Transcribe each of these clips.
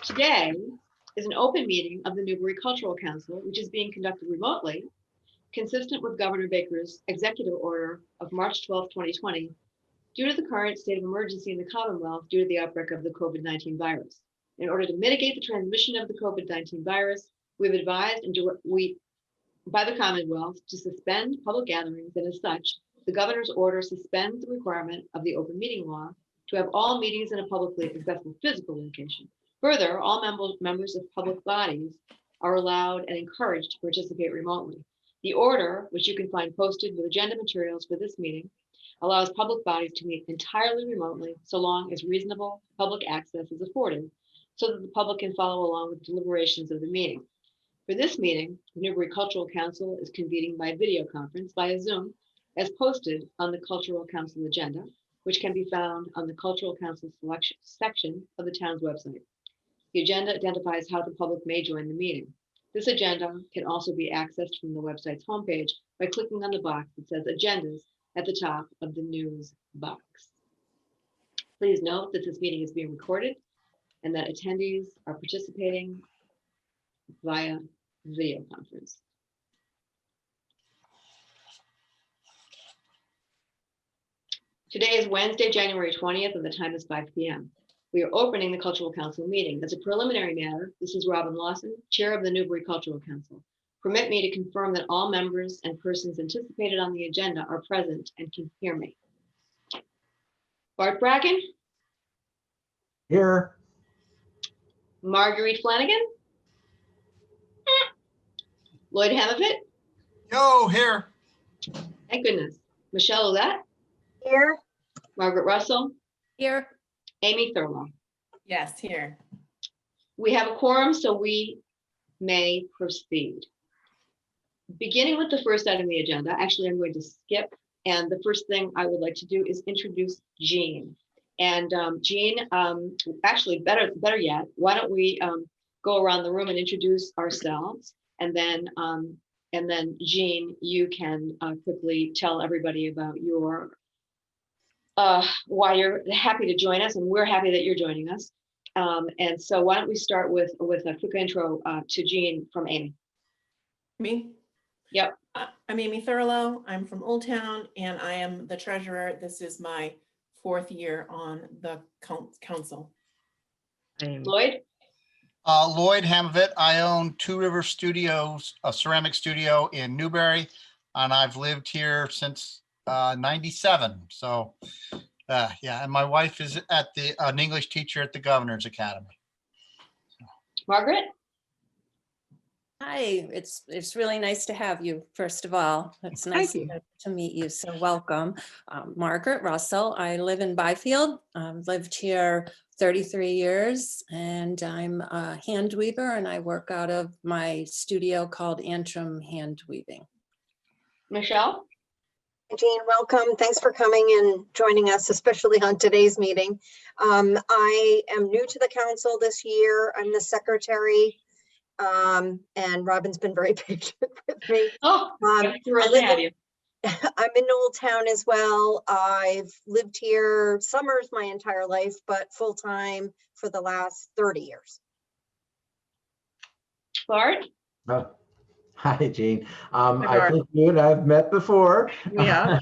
Today is an open meeting of the Newbury Cultural Council, which is being conducted remotely, consistent with Governor Baker's executive order of March 12, 2020, due to the current state of emergency in the Commonwealth due to the outbreak of the COVID-19 virus. In order to mitigate the transmission of the COVID-19 virus, we've advised by the Commonwealth to suspend public gatherings, and as such, the governor's order suspends the requirement of the open meeting law to have all meetings in a publicly accessible physical location. Further, all members of public bodies are allowed and encouraged to participate remotely. The order, which you can find posted with agenda materials for this meeting, allows public bodies to meet entirely remotely so long as reasonable public access is afforded so that the public can follow along with deliberations of the meeting. For this meeting, the Newbury Cultural Council is convening by video conference via Zoom as posted on the Cultural Council agenda, which can be found on the Cultural Council selection section of the town's website. The agenda identifies how the public may join the meeting. This agenda can also be accessed from the website's homepage by clicking on the box that says Agendas at the top of the news box. Please note that this meeting is being recorded and that attendees are participating via video conference. Today is Wednesday, January 20th, and the time is 5 p.m. We are opening the Cultural Council meeting. As a preliminary matter, this is Robin Lawson, Chair of the Newbury Cultural Council. Permit me to confirm that all members and persons anticipated on the agenda are present and can hear me. Bart Bracken? Here. Marguerite Flanagan? Lloyd Hamavitt? Yo, here. Thank goodness. Michelle Oulette? Here. Margaret Russell? Here. Amy Thurlow? Yes, here. We have a quorum, so we may proceed. Beginning with the first item on the agenda, actually I'm going to skip, and the first thing I would like to do is introduce Jean. And Jean, actually better yet, why don't we go around the room and introduce ourselves, and then Jean, you can quickly tell everybody about your why you're happy to join us, and we're happy that you're joining us. And so why don't we start with a quick intro to Jean from Amy. Me? Yep. I'm Amy Thurlow. I'm from Old Town and I am the treasurer. This is my 4th year on the council. Lloyd? Lloyd Hamavitt. I own Two River Studios, a ceramic studio in Newbury, and I've lived here since 97. So yeah, and my wife is an English teacher at the Governor's Academy. Margaret? Hi, it's really nice to have you, first of all. It's nice to meet you, so welcome. Margaret Russell, I live in Byfield. I've lived here 33 years and I'm a hand weaver and I work out of my studio called Antrim Hand Weaving. Michelle? Jean, welcome. Thanks for coming and joining us, especially on today's meeting. I am new to the council this year. I'm the secretary. And Robin's been very patient with me. Oh, thrilled to have you. I'm in Old Town as well. I've lived here summers my entire life, but full-time for the last 30 years. Bart? Oh, hi, Jean. I think you and I've met before. Yeah.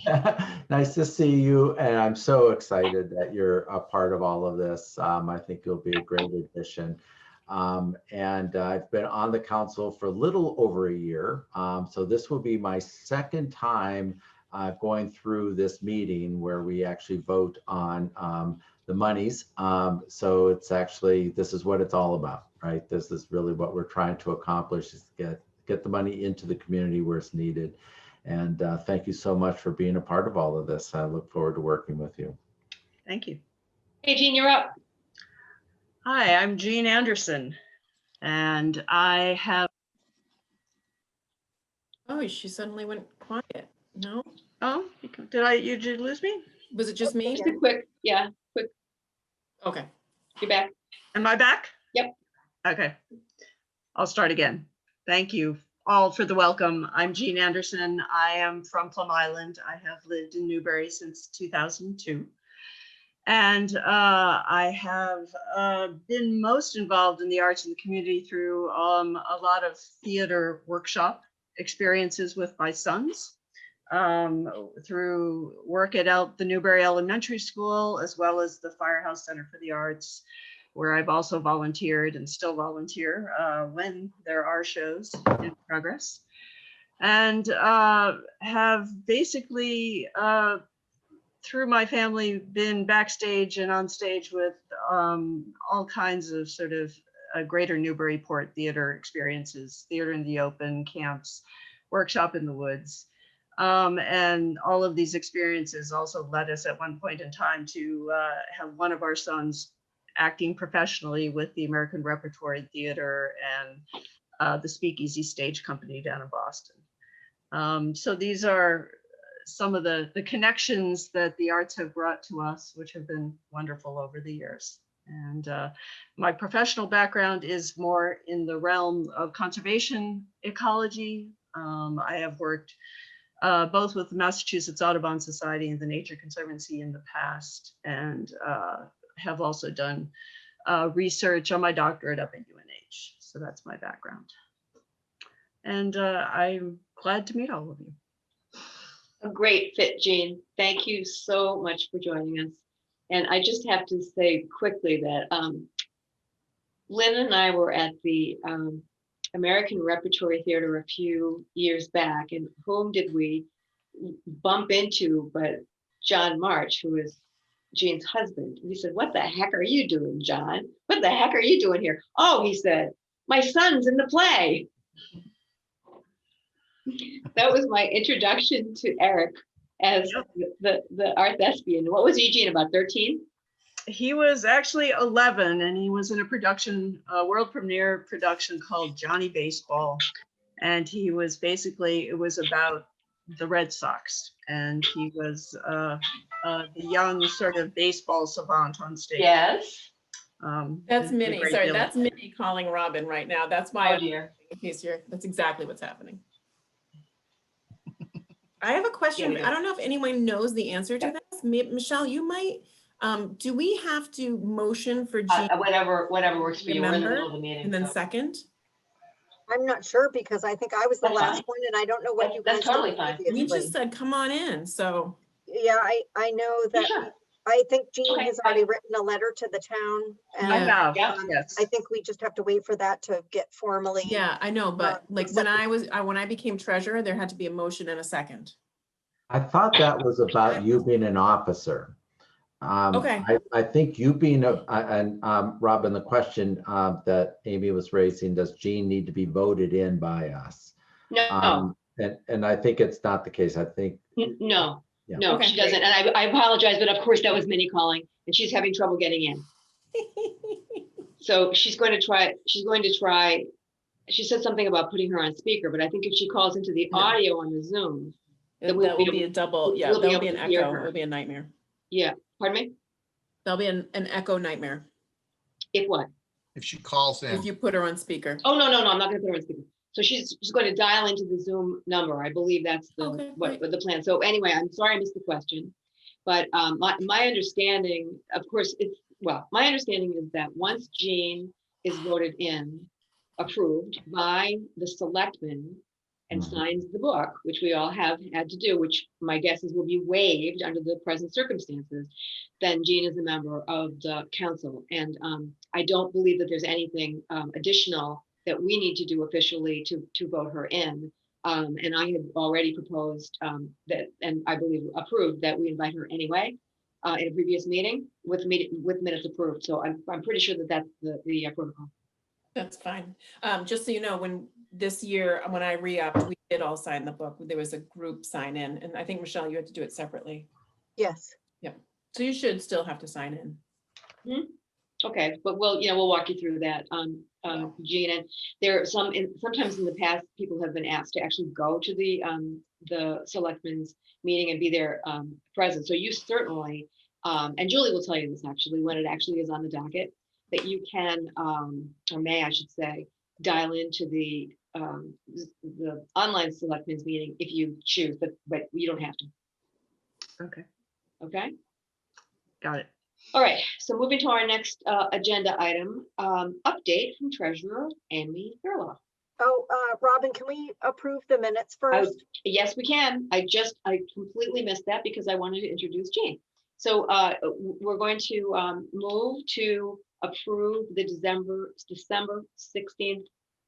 Nice to see you. And I'm so excited that you're a part of all of this. I think you'll be a great addition. And I've been on the council for a little over a year. So this will be my second time going through this meeting where we actually vote on the monies. So it's actually, this is what it's all about, right? This is really what we're trying to accomplish, is get the money into the community where it's needed. And thank you so much for being a part of all of this. I look forward to working with you. Thank you. Hey, Jean, you're up. Hi, I'm Jean Anderson, and I have. Oh, she suddenly went quiet. No? Oh, did you lose me? Was it just me? Just a quick. Okay. You're back. Am I back? Yep. Okay. I'll start again. Thank you all for the welcome. I'm Jean Anderson. I am from Plum Island. I have lived in Newbury since 2002. And I have been most involved in the arts in the community through a lot of theater workshop experiences with my sons, through work at the Newberry Elementary School, as well as the Firehouse Center for the Arts, where I've also volunteered and still volunteer when there are shows in progress. And have basically, through my family, been backstage and on stage with all kinds of sort of greater Newburyport theater experiences, theater in the open, camps, workshop in the woods. And all of these experiences also led us at one point in time to have one of our sons acting professionally with the American Repertory Theater and the Speakeasy Stage Company down in Boston. So these are some of the connections that the arts have brought to us, which have been wonderful over the years. And my professional background is more in the realm of conservation ecology. I have worked both with the Massachusetts Audubon Society and the Nature Conservancy in the past, and have also done research on my doctorate up at UNH. So that's my background. And I'm glad to meet all of you. A great fit, Jean. Thank you so much for joining us. And I just have to say quickly that Lynn and I were at the American Repertory Theater a few years back, and whom did we bump into but John March, who is Jean's husband. We said, "What the heck are you doing, John? What the heck are you doing here?" "Oh," he said, "my son's in the play." That was my introduction to Eric as the art thespian. What was Eugene, about 13? He was actually 11, and he was in a production, a world premiere production called Johnny Baseball. And he was basically, it was about the Red Sox, and he was the young sort of baseball savant on stage. Yes. That's a Minnie. great Sorry, deal of- that's Minnie calling Robin right now. That's why. Oh dear. In case that's exactly what's happening. I have a question. Yeah, I don't know if anyone knows the answer to this. Michelle, you might. Do we have to motion for Jean Whatever works for you. We're in the Remember? middle of the meeting. and then so. second? I'm not sure because I think I was the That's last fine. one and I don't know what you guys That's totally did fine. You previously. just said, come on in. So Yeah, I know that, Sure. I think Jean Okay, has fine. already written a letter to the town. I And have, Yeah. yes. I think we just have to wait for that to get formally. yeah, I know, but like when accepted. when I became treasurer, there had to be a motion and a second. I thought that was about you being an officer. Okay. I think you being and Robin, the question that Amy was raising, does Jean need to be voted in by us? No, And I think it's not the case. I think no, Yeah. no, Okay, she doesn't. And I apologize, but of course that was Minnie calling, and she's having trouble getting in. So she's going to try. She said something about putting her on speaker, but I think if she calls into the No. audio on the Zoom, That we'll will be be a double, yeah, we'll be there'll be able an to hear echo. her. It'll be a nightmare. yeah. Pardon me? There'll be an echo nightmare If what? If she calls in. if you put her on speaker. Oh, no, I'm not going to put her on speaker. So she's going to dial into the Zoom number. I believe that's the Okay, what great. the plan. So anyway, I'm sorry I missed the question, but my understanding, of course, my understanding is that once Jean is voted in, approved by the selectmen, and Mhm. signs the book, which we all have had to do, which my guess is will be waived under the present circumstances, then Jean is a member of the council. And I don't believe that there's anything additional that we need to do officially to vote her in. And I had already proposed that, and I believe approved, that we invite her anyway in a previous meeting with minutes approved. So I'm pretty sure that that's the protocol. That's fine. Just so you know, when this year, when I re-upped, we did all sign the book. There was a group sign in, and I think, Michelle, you had to do it separately. Yes. So you should still have to sign in. Okay, but we'll walk you through that, Jean. And there are sometimes in the past, people have been asked to actually go to the selectmen's meeting and be there present. So you certainly, and Julie will tell you this actually, when it actually is on the docket, that you can, or may I should say, dial into the online selectmen's meeting if you choose, but you don't have to. Okay, Okay. got it. All right, so moving to our next agenda item, update from Treasurer Amy Thurlow. Oh, Robin, can we approve the minutes first? Yes, we can. I completely missed that because I wanted to introduce Jane. So we're going to move to approve the December 16th,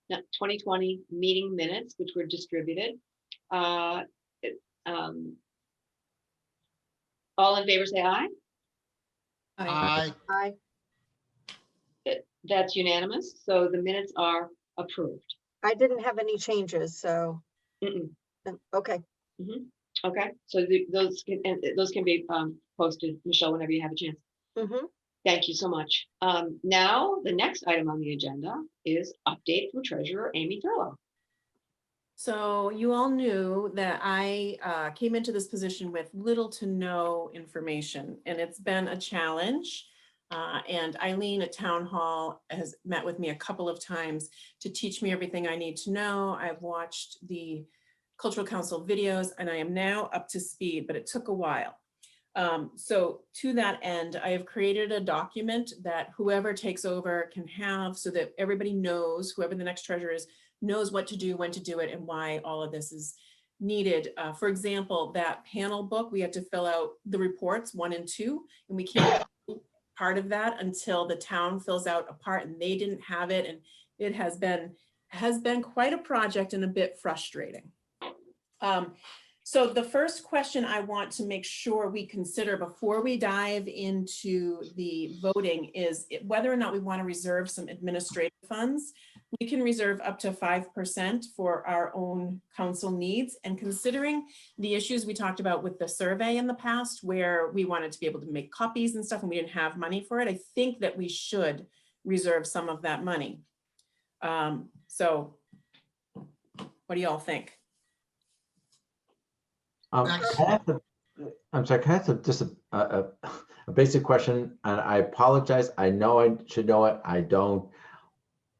2020 meeting minutes, which were distributed. All in favor, say aye. Aye. Aye. That's unanimous. So the minutes are approved. I didn't have any changes, so, Mm-mm. okay. Okay, so those can be posted, Michelle, whenever you have a chance. Mhm. Thank you so much. Now, the next item on the agenda is update from Treasurer Amy Thurlow. So you all knew that I came into this position with little to no information, and it's been a challenge. And Eileen at Town Hall has met with me a couple of times to teach me everything I need to know. I've watched the Cultural Council videos and I am now up to speed, but it took a while. So to that end, I have created a document that whoever takes over can have so that everybody knows, whoever the next treasurer is, knows what to do, when to do it, and why all of this is needed. For example, that panel book, we had to fill out the reports 1 and 2, and we can't do part of that until the town fills out a part, and they didn't have it. And it has been quite a project and a bit frustrating. So the first question I want to make sure we consider before we dive into the voting is whether or not we want to reserve some administrative funds. We can reserve up to 5% for our own council needs. And considering the issues we talked about with the survey in the past, where we wanted to be able to make copies and stuff and we didn't have money for it, I think that we should reserve some of that money. So what do y'all think? Can I have I'm sorry, can I have just a basic question? And I apologize. I know I should know it. I don't.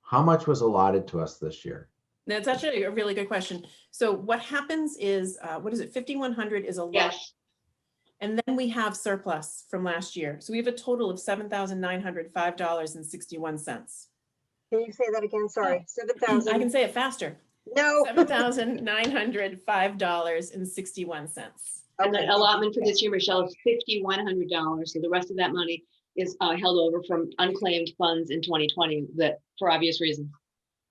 How much was allotted to us this year? That's actually a really good question. So what happens is, what is it? 5,100 is a lot. Yes. And then we have surplus from last year. So we have a total of $7,905.61. Can you say that again? Sorry, I 7,000. can say it faster. No. $7,905.61. And Okay. the allotment for this year, Michelle, is $5,100. So the rest of that money is held over from unclaimed funds in 2020 that for obvious reasons.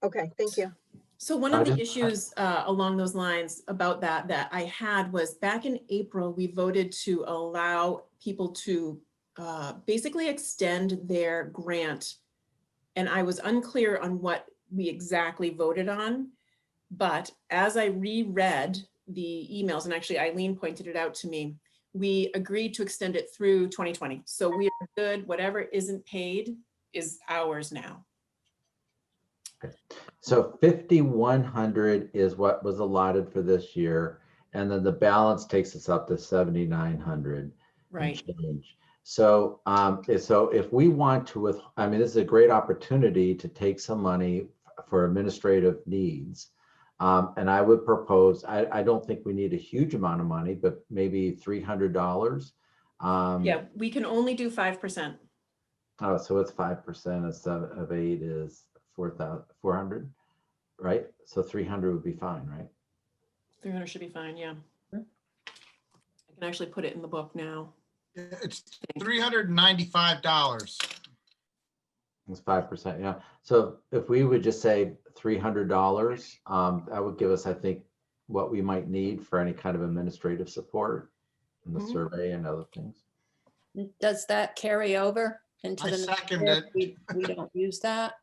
Okay, thank you. So one of the issues along those lines about that I had was back in April, we voted to allow people to basically extend their grant. And I was unclear on what we exactly voted on. But as I reread the emails, and actually Eileen pointed it out to me, we agreed to extend it through 2020. So we are good. Whatever isn't paid is ours now. Okay. So 5,100 is what was allotted for this year. And then the balance takes us up to 7,900. Right. Change. So, so if we want to, I mean, this is a great opportunity to take some money for administrative needs. And I would propose, I don't think we need a huge amount of money, but maybe $300. Yeah, we can only do 5%. Oh, so it's 5% of 8 is 400, right? So 300 would be fine, right? 300 should be fine, yeah. I can actually put it in the book now. It's $395. It's 5%, yeah. So if we would just say $300, that would give us, I think, what we might need for any kind of administrative support in the survey and other things. Does that carry over into I the second next it. year? We don't use that?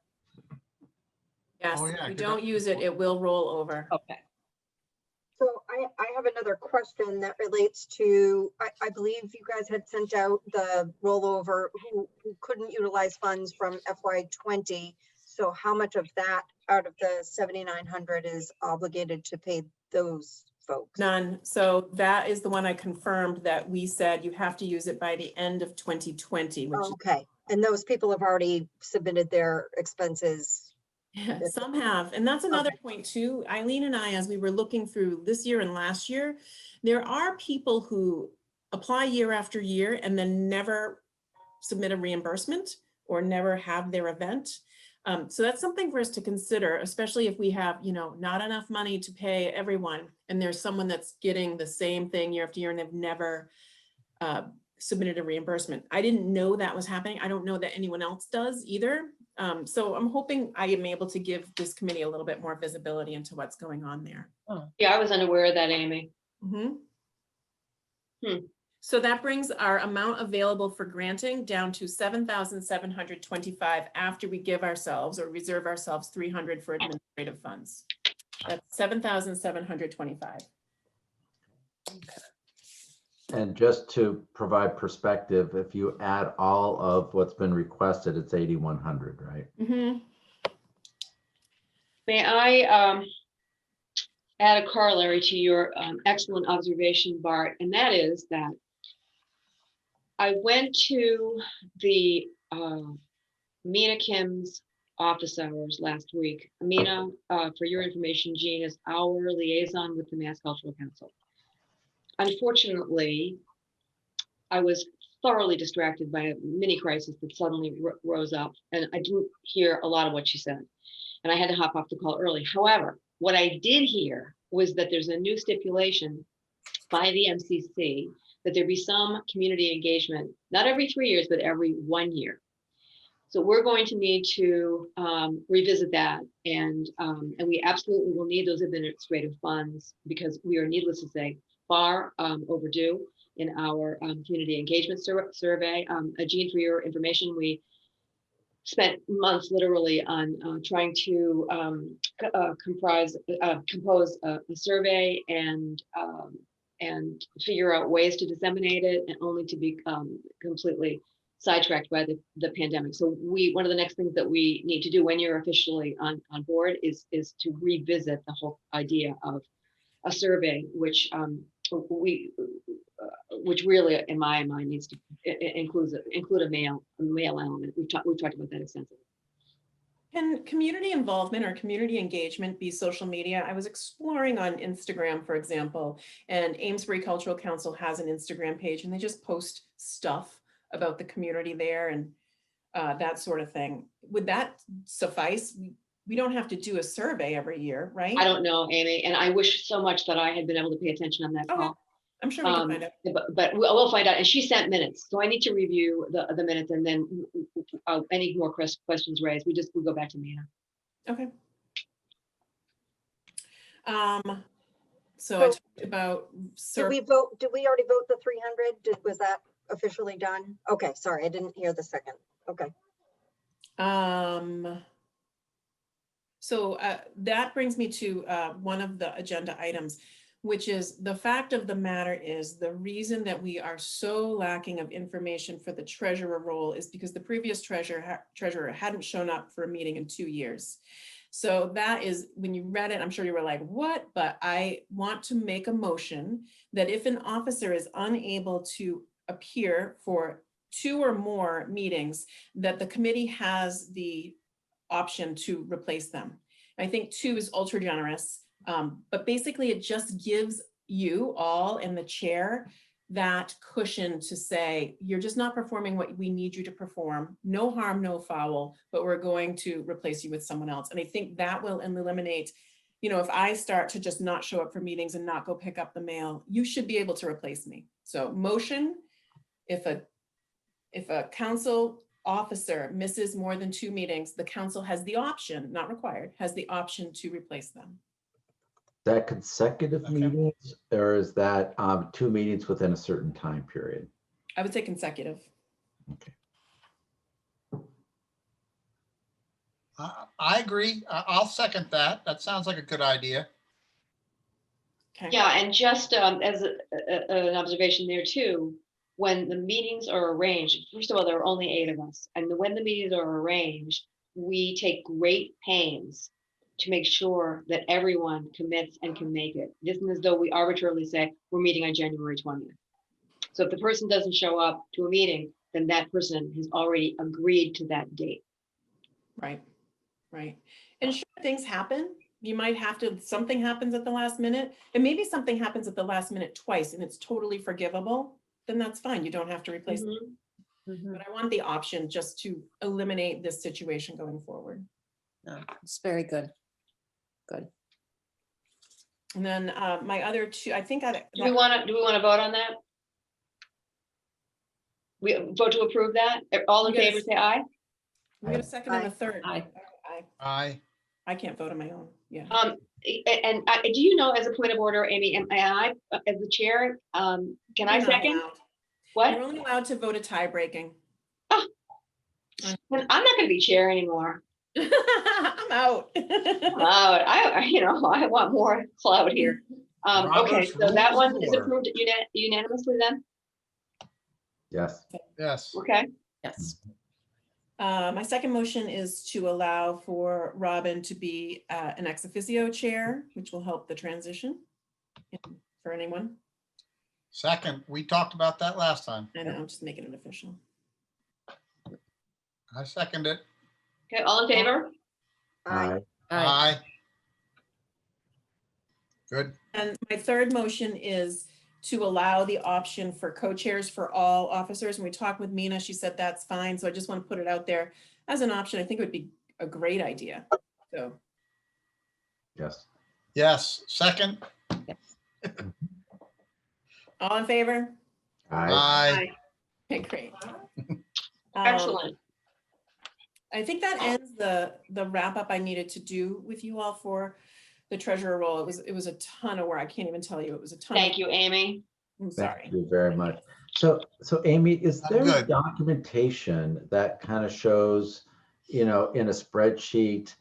Yes, Oh, if yeah, we 'cause don't use it, it will roll over. Okay. So I have another question that relates to, I believe you guys had sent out the rollover who couldn't utilize funds from FY20. So how much of that out of the 7,900 is obligated to pay those folks? None. So that is the one I confirmed that we said you have to use it by the end of 2020, which is Okay, and those people have already submitted their expenses. yeah, some have. And that's another point too. Eileen and I, as we were looking through this year and last year, there are people who apply year after year and then never submit a reimbursement or never have their event. So that's something for us to consider, especially if we have, not enough money to pay everyone, and there's someone that's getting the same thing year after year and they've never submitted a reimbursement. I didn't know that was happening. I don't know that anyone else does either. So I'm hoping I am able to give this committee a little bit more visibility into what's going on there. Yeah, I was unaware of that, Amy. So that brings our amount available for granting down to 7,725 after we give ourselves or reserve ourselves 300 for administrative funds. That's 7,725. And just to provide perspective, if you add all of what's been requested, it's 8,100, right? May I add a corollary to your excellent observation, Bart, and that is that I went to the Mina Kim's office hours last week. Mina, for your information, Jean is our liaison with the Mass Cultural Council. Unfortunately, I was thoroughly distracted by a mini crisis that suddenly rose up, and I didn't hear a lot of what she said, and I had to hop off the call early. However, what I did hear was that there's a new stipulation by the MCC that there be some community engagement, not every 3 years, but every 1 year. So we're going to need to revisit that, and we absolutely will need those administrative funds because we are, needless to say, far overdue in our community engagement survey. Jean, for your information, we spent months literally on trying to compose a survey and figure out ways to disseminate it, and only to be completely sidetracked by the pandemic. So one of the next things that we need to do when you're officially on board is to revisit the whole idea of a survey, which really, in my mind, needs to include a mail element. We've talked about that extensively. Can community involvement or community engagement be social media? I was exploring on Instagram, for example, and Amesbury Cultural Council has an Instagram page, and they just post stuff about the community there and that sort of thing. Would that suffice? We don't have to do a survey every year, right? I don't know, Amy, and I wish so much that I had been able to pay attention on that call. I'm sure we can find out. But we'll find out. And she sent minutes, so I need to review the minutes, and then any more questions raised, we'll go back to Mina. Okay. So I talked about. Did we already vote the 300? Was that officially done? Okay, sorry, I didn't hear the second. Okay. So that brings me to one of the agenda items, which is the fact of the matter is the reason that we are so lacking of information for the treasurer role is because the previous treasurer hadn't shown up for a meeting in 2 years. So that is, when you read it, I'm sure you were like, what? But I want to make a motion that if an officer is unable to appear for 2 or more meetings, that the committee has the option to replace them. I think 2 is ultra generous, but basically it just gives you all and the chair that cushion to say, you're just not performing what we need you to perform. No harm, no foul, but we're going to replace you with someone else. And I think that will eliminate, if I start to just not show up for meetings and not go pick up the mail, you should be able to replace me. So motion, if a council officer misses more than 2 meetings, the council has the option, not required, has the option to replace them. Is that consecutive meetings, or is that 2 meetings within a certain time period? I would say consecutive. Okay. I agree. I'll second that. That sounds like a good idea. Okay. Yeah, and just as an observation there too, when the meetings are arranged, first of all, there are only 8 of us. And when the meetings are arranged, we take great pains to make sure that everyone commits and can make it. It isn't as though we arbitrarily say, we're meeting on January 20th. So if the person doesn't show up to a meeting, then that person has already agreed to that date. Right. And sure, things happen. You might have to, something happens at the last minute, and maybe something happens at the last minute twice and it's totally forgivable. Then that's fine. You don't have to replace them. Mhm. But I want the option just to eliminate this situation going forward. No, it's very good. Good. And then my other two, I think I. Do we want to vote on that? We vote to approve that? All in favor, say aye. We got a second and a Aye. third. Aye. I can't vote on my own, yeah. Do you know, as a point of order, Amy, am I, as the chair, can I You're not second? allowed. What? You're only allowed to vote a tie breaking. Well, I'm not gonna be chair anymore. I'm out. I want more clout here. Okay, Robert's so that Rules of one is Order. approved unanimously then? Yes. Yes. Okay, Yes. My second motion is to allow for Robin to be an ex officio chair, which will help the transition for anyone. Second, we talked about that last time. I know, I'm just making it official. I second it. okay, all in favor? Aye. Aye. Good. And my third motion is to allow the option for co-chairs for all officers. And we talked with Mina, she said that's fine. So I just want to put it out there as an option. I think it would be a great idea. So Yes. Yes. Second. all in favor? Aye. Okay, great. Excellent. I think that ends the wrap up I needed to do with you all for the treasurer role. It was a ton of work. I can't even tell you. It was a ton. Thank you, Amy. I'm Thank sorry. you very much. So Amy, is I'm there good. documentation that kind of shows, in a spreadsheet,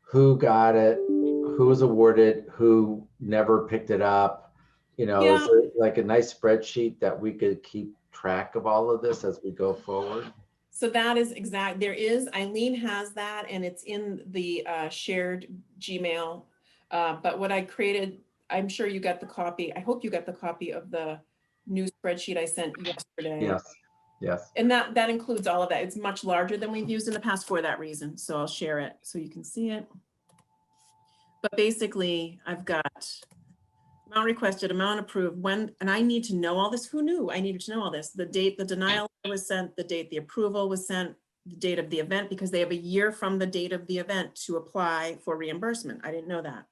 who got it, who was awarded, who never picked it up? Is Yeah. there like a nice spreadsheet that we could keep track of all of this as we go forward? So that is exact. There is, Eileen has that and it's in the shared Gmail. But what I created, I'm sure you got the copy. I hope you got the copy of the new spreadsheet I sent yesterday. Yes. Yes. And that includes all of that. It's much larger than we've used in the past for that reason. So I'll share it so you can see it. But basically I've got amount requested, amount approved, when, and I need to know all this. Who knew? I needed to know all this. The date the denial was sent, the date the approval was sent, the date of the event, because they have a year from the date of the event to apply for reimbursement. I didn't know that.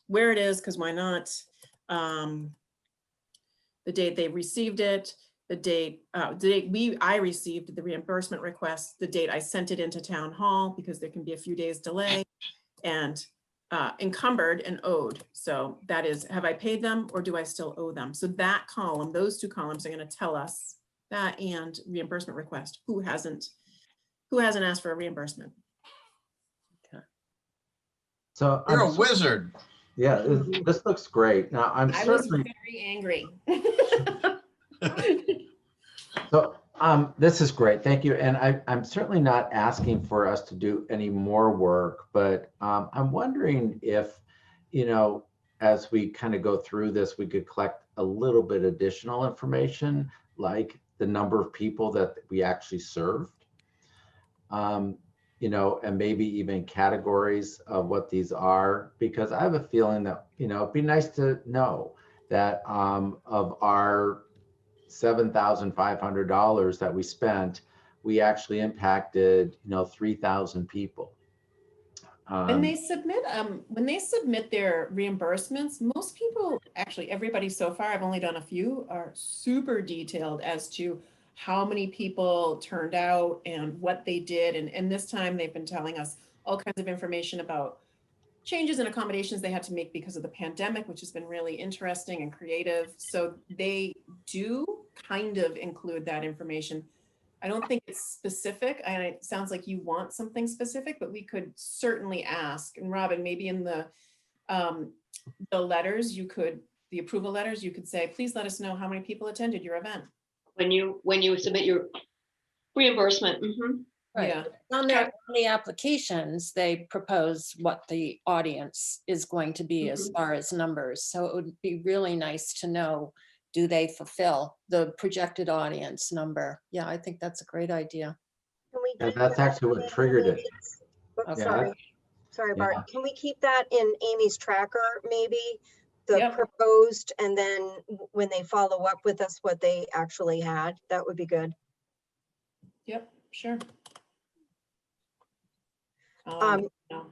Where it is, because why not? The date they received it, the date I received the reimbursement request, the date I sent it into town hall, because there can be a few days delay, and encumbered and owed. So that is, have I paid them or do I still owe them? So that column, those two columns are going to tell us that, and reimbursement request, who hasn't asked for a reimbursement. So You're a wizard. Yeah, this looks great. Now I was very angry. So this is great. Thank you. And I'm certainly not asking for us to do any more work, but I'm wondering if, as we kind of go through this, we could collect a little bit additional information, like the number of people that we actually served, and maybe even categories of what these are, because I have a feeling that, it'd be nice to know that of our $7,500 that we spent, we actually impacted, 3,000 people. When they submit their reimbursements, most people, actually everybody so far, I've only done a few, are super detailed as to how many people turned out and what they did. And this time they've been telling us all kinds of information about changes and accommodations they had to make because of the pandemic, which has been really interesting and creative. So they do kind of include that information. I don't think it's specific, and it sounds like you want something specific, but we could certainly ask. And Robin, maybe in the letters, the approval letters, you could say, please let us know how many people attended your event. When you submit your reimbursement. Right. Yeah. On the applications, they propose what the audience is going to be as far as numbers. So it would be really nice to know, do they fulfill the projected audience number? Yeah, I think that's a great idea. Can we And keep that's that actually what in triggered it. Amy's- Oops, Okay. Sorry, Bart. Yeah. Can we keep that in Amy's tracker, maybe? The Yep. proposed, and then when they follow up with us, what they actually had? That would be good. Yep, sure. Um, No.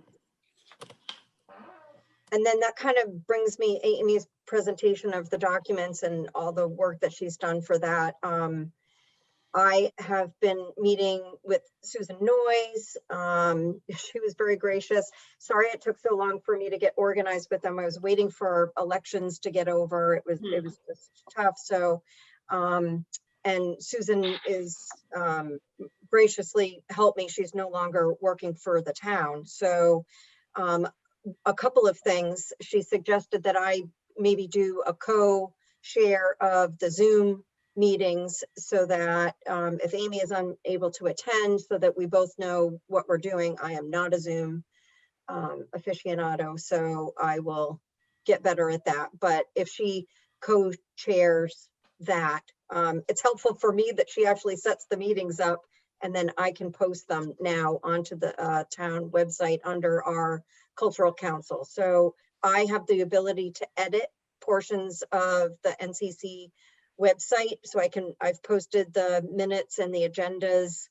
And then that kind of brings me Amy's presentation of the documents and all the work that she's done for that. I have been meeting with Susan Noyes. She was very gracious. Sorry it took so long for me to get organized with them. I was waiting for elections to get over. It was just tough. So, and Susan is graciously helped me. She's no longer working for the town. So, a couple of things. She suggested that I maybe do a co-share of the Zoom meetings so that if Amy is unable to attend, so that we both know what we're doing. I am not a Zoom aficionado, so I will get better at that. But if she co-chairs that, it's helpful for me that she actually sets the meetings up, and then I can post them now onto the town website under our cultural council. So I have the ability to edit portions of the NCC website. So I've posted the minutes and the agendas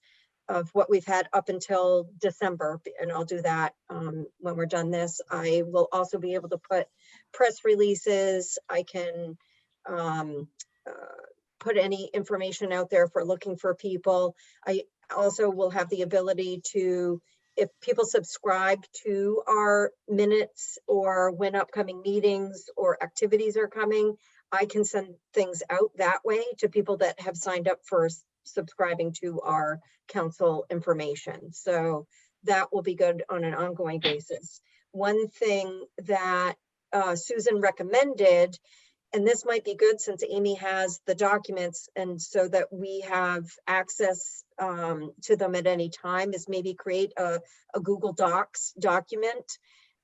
of what we've had up until December, and I'll do that when we're done this. I will also be able to put press releases. I can put any information out there for looking for people. I also will have the ability to, if people subscribe to our minutes or when upcoming meetings or activities are coming, I can send things out that way to people that have signed up for subscribing to our council information. So that will be good on an ongoing basis. One thing that Susan recommended, and this might be good since Amy has the documents and so that we have access to them at any time, is maybe create a Google Docs document.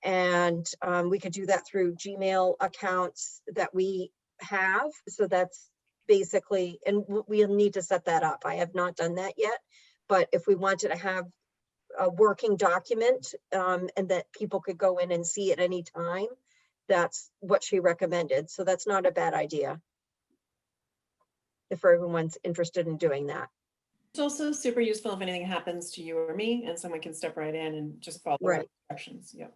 And we could do that through Gmail accounts that we have. So that's basically, and we'll need to set that up. I have not done that yet, but if we wanted to have a working document and that people could go in and see at any time, that's what she recommended. So that's not a bad idea if everyone's interested in doing that. It's also super useful if anything happens to you or me and someone can step right in and just follow the Right. instructions. Yep.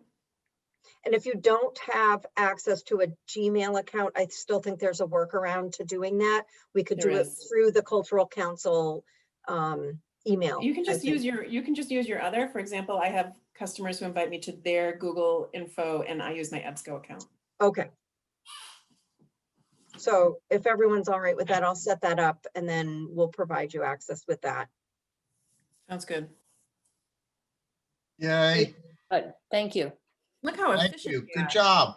And if you don't have access to a Gmail account, I still think there's a workaround to doing that. We could There do it is. through the cultural council email. You can I just think. use your other. For example, I have customers who invite me to their Google info and I use my EBSCO account. Okay. So if everyone's all right with that, I'll set that up and then we'll provide you access with that. Sounds good. Yay, But thank you. Look how thank efficient you. we Good are. job.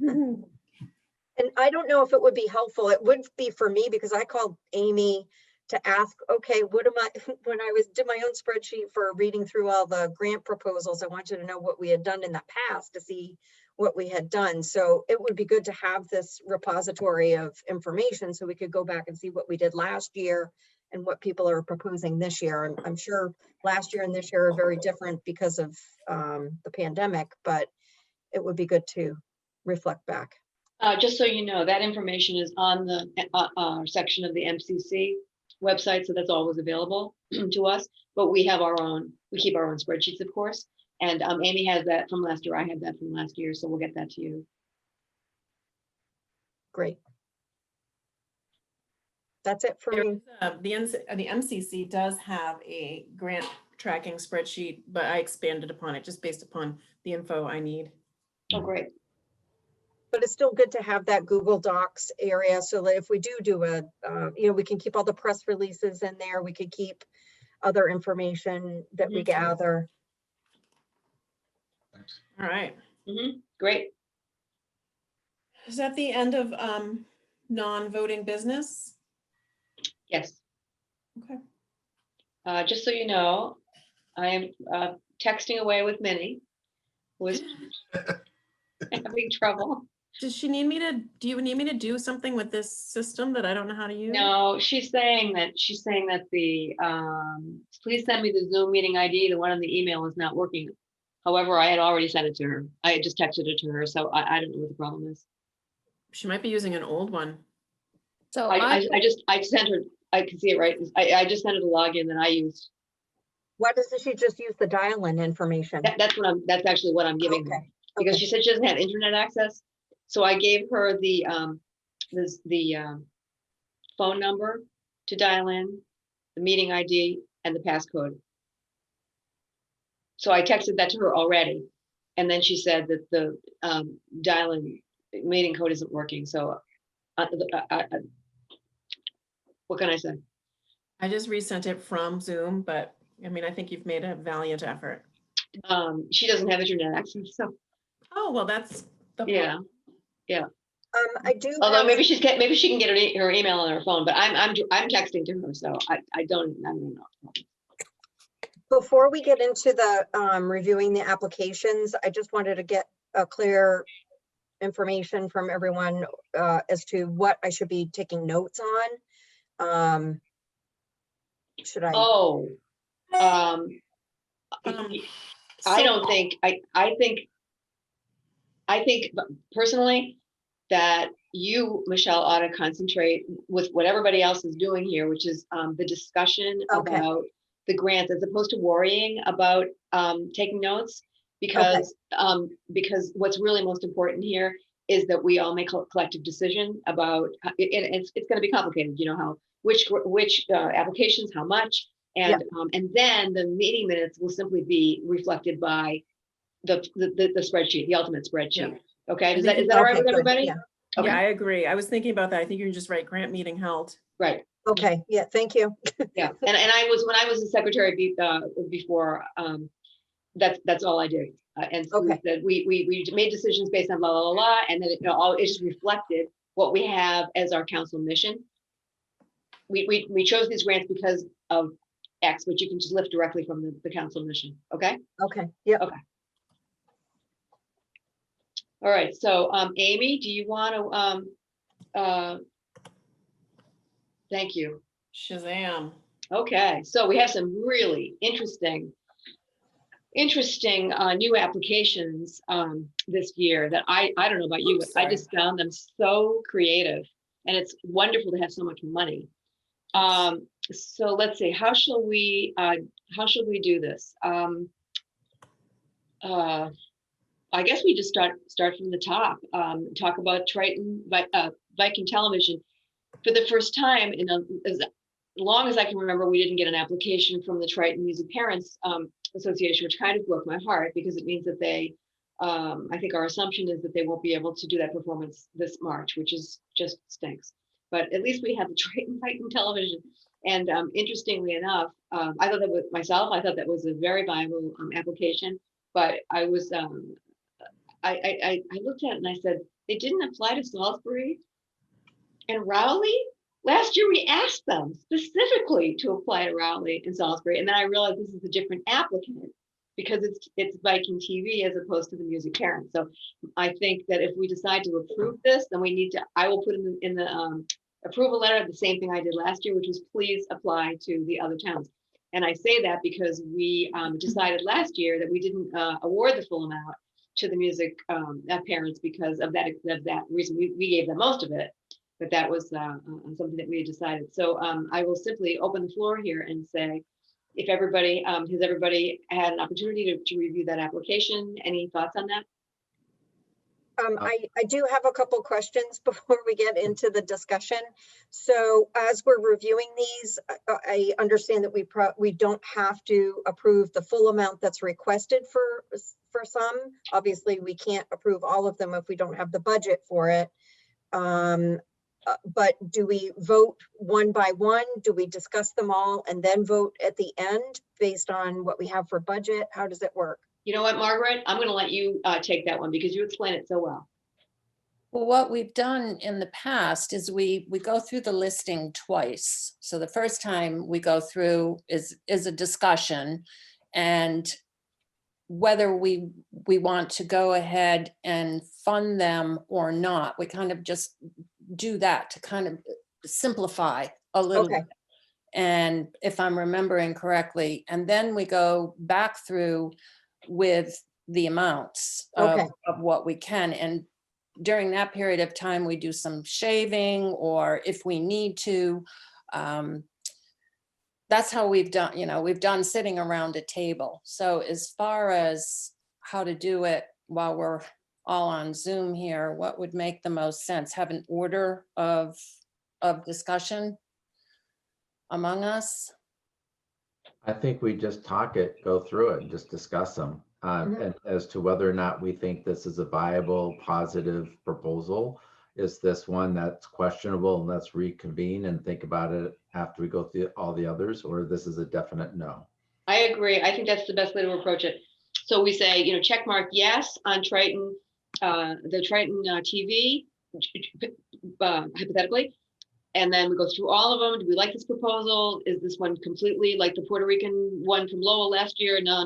And I don't know if it would be helpful. It would be for me because I called Amy to ask, okay, what am I, when I did my own spreadsheet for reading through all the grant proposals, I wanted to know what we had done in the past to see what we had done. So it would be good to have this repository of information so we could go back and see what we did last year and what people are proposing this year. I'm sure last year and this year are very different because of the pandemic, but it would be good to reflect back. Just so you know, that information is on the section of the MCC website, so that's always available to us. But we have our own, we keep our own spreadsheets, of course. And Amy has that from last year. I had that from last year, so we'll get that to you. Great. That's it for me. The MCC does have a grant tracking spreadsheet, but I expanded upon it just based upon the info I need. Oh, great. But it's still good to have that Google Docs area so that if we do a, we can keep all the press releases in there. We could keep other information that we gather. All right. Great. Is that the end of non-voting business? Yes. Okay. Just so you know, I am texting away with Minnie, who is having trouble. Does she need me to, do you need me to do something with this system that I don't know how to use? No, she's saying that the please send me the Zoom meeting ID. The one on the email is not working. However, I had already sent it to her. I had just texted it to her, so I don't know what the problem is. She might be using an old one. So I sent her I can see it, right? I just sent her the login that I used. Why doesn't she just use the dial-in information? That's actually what I'm giving her. Okay, Because okay. she said she doesn't have internet access. So I gave her the phone number to dial in, the meeting ID, and the passcode. So I texted that to her already. And then she said that the dial-in meeting code isn't working. So what can I say? I just resent it from Zoom, but I mean, I think you've made a valiant effort. She doesn't have internet access, so Oh, well, that's the yeah. I do Although have, maybe she can get her email on her phone, but I'm texting to her, so I don't know. before we get into the reviewing the applications, I just wanted to get a clear information from everyone as to what I should be taking notes on. Should I? Oh, Um, I so- don't think, I think personally that you, Michelle, ought to concentrate with what everybody else is doing here, which is the discussion Okay. about the grants, as opposed to worrying about taking notes, Okay. because what's really most important here is that we all make a collective decision about, and it's going to be complicated, you know, how, which applications, how much, and then the meeting minutes will simply be reflected by the spreadsheet, the ultimate spreadsheet. Okay, is that all right Okay, with good. everybody? Yeah. Okay. Yeah, I agree. I was thinking about that. I think you can just write grant meeting held. Right. Okay, yeah, thank you. Yeah. And when I was the secretary before, that's all I did. And so Okay. that we made decisions based on blah, blah, blah, blah, and then it just reflected what we have as our council mission. We chose these grants because of X, which you can just lift directly from the council mission. Okay. Okay, yep. Okay. All right. So, Amy, do you want to, thank you. Shazam. Okay. So we have some really interesting new applications this year that I don't know about you, Oops, but I sorry. just found them so creative, and it's wonderful to have so much money. So let's see, how shall we do this? I guess we just start from the top. Talk about Triton Viking Television. For the first time in as long as I can remember, we didn't get an application from the Triton Music Parents Association, which kind of broke my heart, because it means that they, I think our assumption is that they won't be able to do that performance this March, which is just stinks. But at least we have the Triton Viking Television. And interestingly enough, I thought that was a very viable application. But I was, I looked at it and I said, they didn't apply to Salisbury and Rowley. Last year we asked them specifically to apply to Rowley and Salisbury, and then I realized this is a different applicant because it's Viking TV as opposed to the Music Parents. So I think that if we decide to approve this, then we need to. I will put in the approval letter the same thing I did last year, which was please apply to the other towns. And I say that because we decided last year that we didn't award the full amount to the Music Parents because of that reason. We gave them most of it. But that was something that we had decided. So I will simply open the floor here and say, if everybody, has everybody had an opportunity to review that application? Any thoughts on that? I do have a couple questions before we get into the discussion. So as we're reviewing these, I understand that we don't have to approve the full amount that's requested for some. Obviously, we can't approve all of them if we don't have the budget for it. But do we vote one by one? Do we discuss them all and then vote at the end based on what we have for budget? How does it work? You know what, Margaret? I'm going to let you take that one because you explain it so well. Well, what we've done in the past is we go through the listing twice. So the first time we go through is a discussion, and whether we want to go ahead and fund them or not, we kind of just do that to kind of simplify a little bit. And if I'm remembering correctly, and then we go back through with the amounts of what we can. And during that period of time, we do some shaving, or if we need to, That's how we've done, we've done sitting around a table. So as far as how to do it while we're all on Zoom here, what would make the most sense? Have an order of discussion among us? I think we just go through it and just discuss them. And as to whether or not we think this is a viable, positive proposal. Is this one that's questionable and let's reconvene and think about it after we go through all the others, or this is a definite no? I agree. I think that's the best way to approach it. So we say, check mark yes on Triton, the Triton TV, hypothetically. And then we go through all of them. Do we like this proposal? Is this one completely like the Puerto Rican one from Lowell last year? No.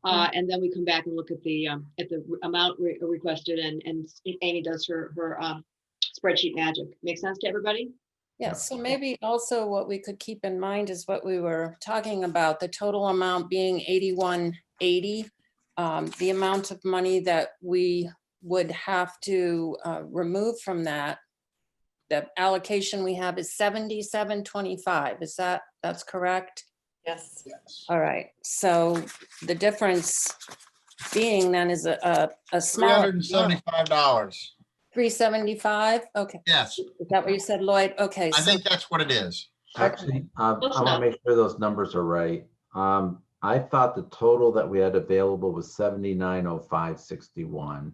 And then we come back and look at the amount requested, and Amy does her spreadsheet magic. Make sense to everybody? Yeah, so maybe also what we could keep in mind is what we were talking about, the total amount being 8180. The amount of money that we would have to remove from that, the allocation we have is 7725. That's correct? Yes. All right, so the difference being then is a small. $375. 375, okay. Yes, Is that what you said, Lloyd? Okay, I so think that's what it is. Actually, I Close want to enough. make sure those numbers are right. I thought the total that we had available was 790561.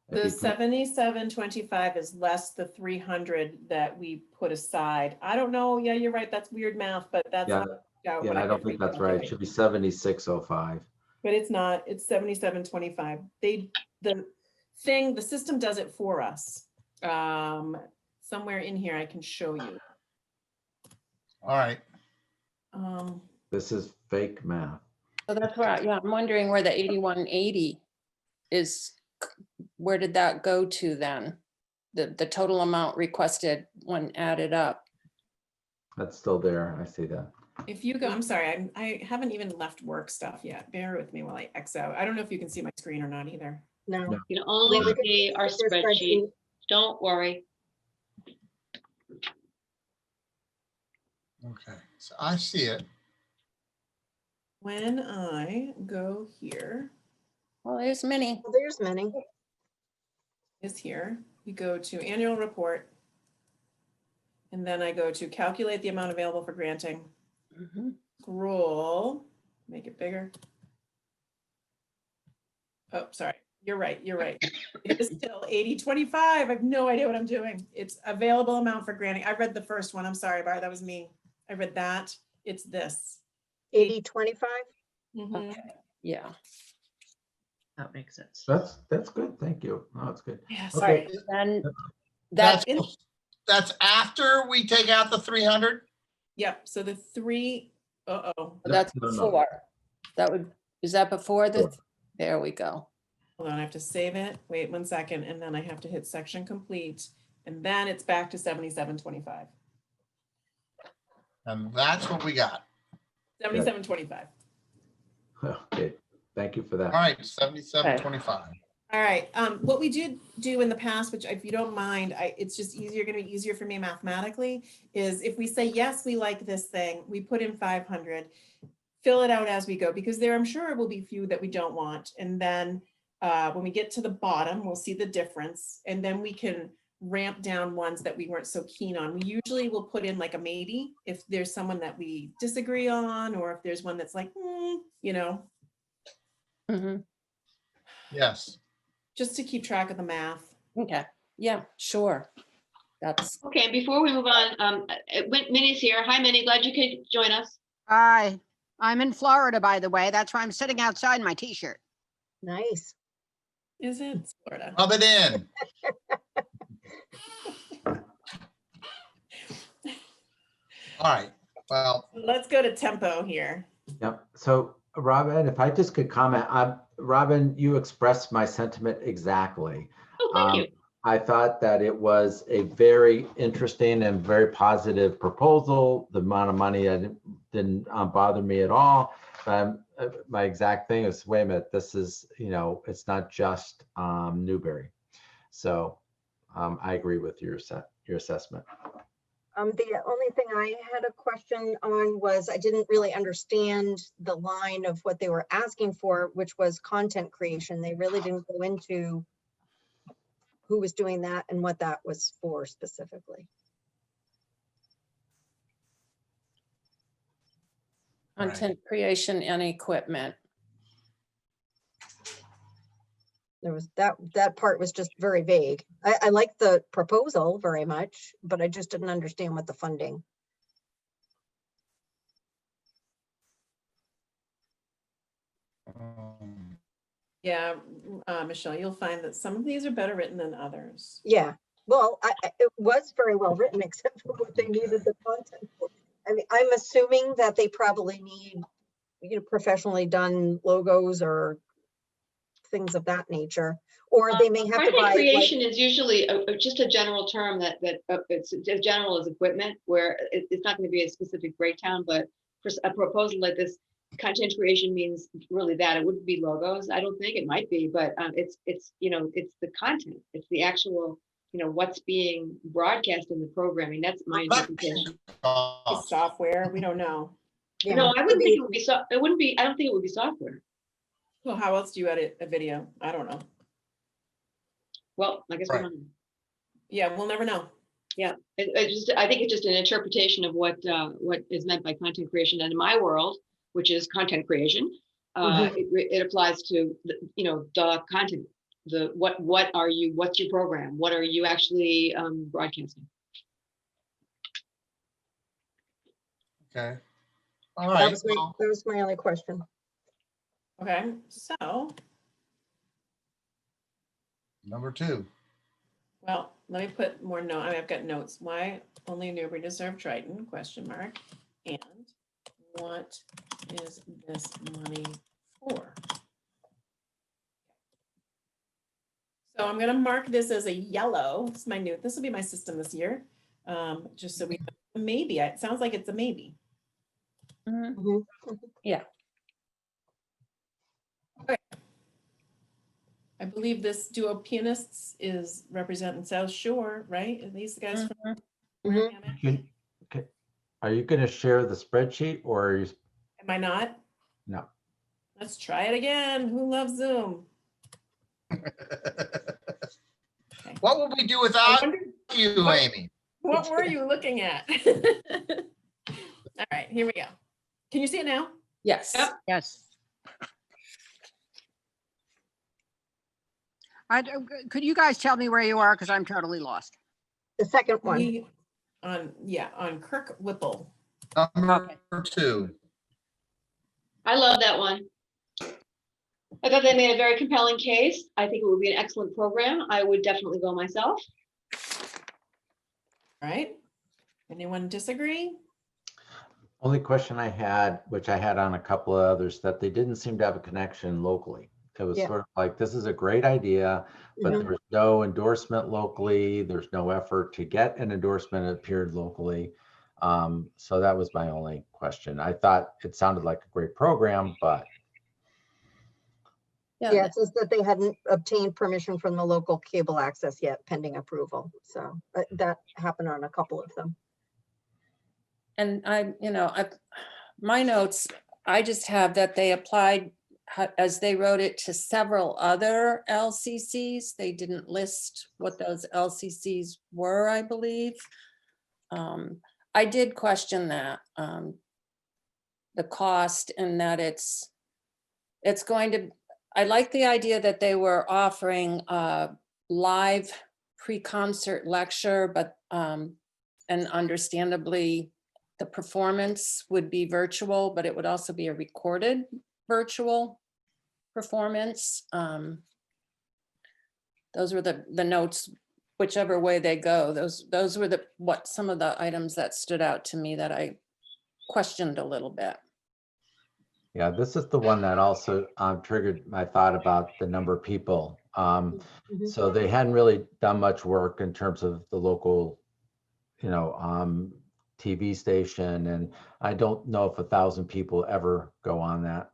The 7725 is less the 300 that we put aside. I don't know. Yeah, you're right. That's weird math, but that's Yeah, how it worked out, Yeah, but I don't get think what that's you're right. It doing. should be 7605. But it's not. It's 7725. The system does it for us. Somewhere in here I can show you. All right. This is fake math. So that's where, yeah, I'm wondering where the 8180 is, where did that go to then? The total amount requested when added up. That's still there. I see that. If you go, I'm sorry, I haven't even left work stuff yet. Bear with me while I X out. I don't know if you can see my screen or not either. No. No. You can only Well, we could see our your spreadsheet. Don't worry. Okay, so I see it. When I go here, Well, there's many. Well, there's many. is here, we go to annual report. And then I go to calculate the amount available for granting. Mhm. Scroll, make it bigger. Oh, sorry. You're right. It is still 8025. I have no idea what I'm doing. It's available amount for granting. I read the first one. I'm sorry, Barb. That was me. I read that. It's this. 8025. Mhm. Okay, yeah. That makes sense. That's good. Thank you. No, it's good. Yeah, Okay. sorry. Then That's, that's, that's after we take out the 300? Yep. So the three, that's No, no. before. Is that before the, Sure. there we go. hold on. I have to save it. Wait 1 second. And then I have to hit section complete. And then it's back to 7725. And that's what we got. 7725. Okay. Thank you for that. All right, 7725. All right, what we did do in the past, which if you don't mind, it's just gonna be easier for me mathematically, is if we say, yes, we like this thing, we put in 500, fill it out as we go, because I'm sure will be few that we don't want. And then when we get to the bottom, we'll see the difference. And then we can ramp down ones that we weren't so keen on. We usually will put in like a maybe if there's someone that we disagree on, or if there's one that's like, Mhm. Yes. just to keep track of the math. Okay, yeah, sure. That's, Okay, and before we move on, Minnie's here. Hi, Minnie. Glad you could join us. Hi, I'm in Florida, by the way. That's why I'm sitting outside in my t-shirt. Nice. Is it Florida? Rub it in. All right, well, Let's go to tempo here. Yep. So Robin, if I just could comment, Robin, you expressed my sentiment exactly. Oh, thank you. I thought that it was a very interesting and very positive proposal. The amount of money didn't bother me at all. My exact thing is, wait a minute, this is, it's not just Newbury. So I agree with your assessment. The only thing I had a question on was I didn't really understand the line of what they were asking for, which was content creation. They really didn't go into who was doing that and what that was for specifically. Right. Content creation and equipment. There was that part was just very vague. I like the proposal very much, but I just didn't understand what the funding. Yeah, Michelle, you'll find that some of these are better written than others. Yeah, well, it was very well written, except for what they needed the content for. I mean, I'm assuming that they probably need, professionally done logos or things of that nature, or they may have to Content buy. creation is usually just a general term that it's as general as equipment, where it's not going to be a specific breakdown, but for a proposal like this, content creation means really that. It wouldn't be logos. I don't think it might be, but it's it's the content. It's the actual what's being broadcast in the programming. That's my interpretation. It's software, we don't know. Yeah, No, I wouldn't think it would be it wouldn't be. I don't think it would be software. Well, how else do you edit a video? I don't know. Well, I guess we Right. don't know. Yeah, we'll never know. Yeah, I think it's just an interpretation of what is meant by content creation. And in my world, which is content creation, it applies to the content. What's your program? What are you actually broadcasting? Okay. All that right. was my only question. Okay, so, Number 2. well, let me put more note. I've got notes. Why only Newbury deserve Triton? Question mark. And what is this money for? So I'm gonna mark this as a yellow. This is my new. This will be my system this year. Just so we maybe. It sounds like it's a maybe. Mhm. Yeah. I believe this duo of pianists is representing South Shore, right? Are these the guys from? Okay. Are you going to share the spreadsheet or are you? Am I not? No. Let's try it again. Who loves Zoom? What would we do I without wonder, you, what- Amy? what were you looking at? All right, here we go. Can you see it now? Yes. Yep. Yes. Could you guys tell me where you are? Because I'm totally lost. The second one. We on Kirk Whipple. Number 2. I love that one. I thought they made a very compelling case. I think it would be an excellent program. I would definitely go myself. All right. Anyone disagree? Only question I had, which I had on a couple of others, that they didn't seem to have a connection locally. It was Yeah. sort of like, this is a great idea, but Mhm. there's no endorsement locally. There's no effort to get an endorsement appeared locally. So that was my only question. I thought it sounded like a great program, but Yeah, it says that they hadn't obtained permission from the local cable access yet pending approval. So that happened on a couple of them. And my notes, I just have that they applied, as they wrote it, to several other LCCs. They didn't list what those LCCs were, I believe. I did question that, the cost, and that it's going to, I like the idea that they were offering a live pre-concert lecture, but, and understandably, the performance would be virtual, but it would also be a recorded virtual performance. Those were the notes, whichever way they go. Those were some of the items that stood out to me that I questioned a little bit. yeah, this is the one that also triggered my thought about the number of people. So they hadn't really done much work in terms of the local, TV station, and I don't know if 1,000 people ever go on that.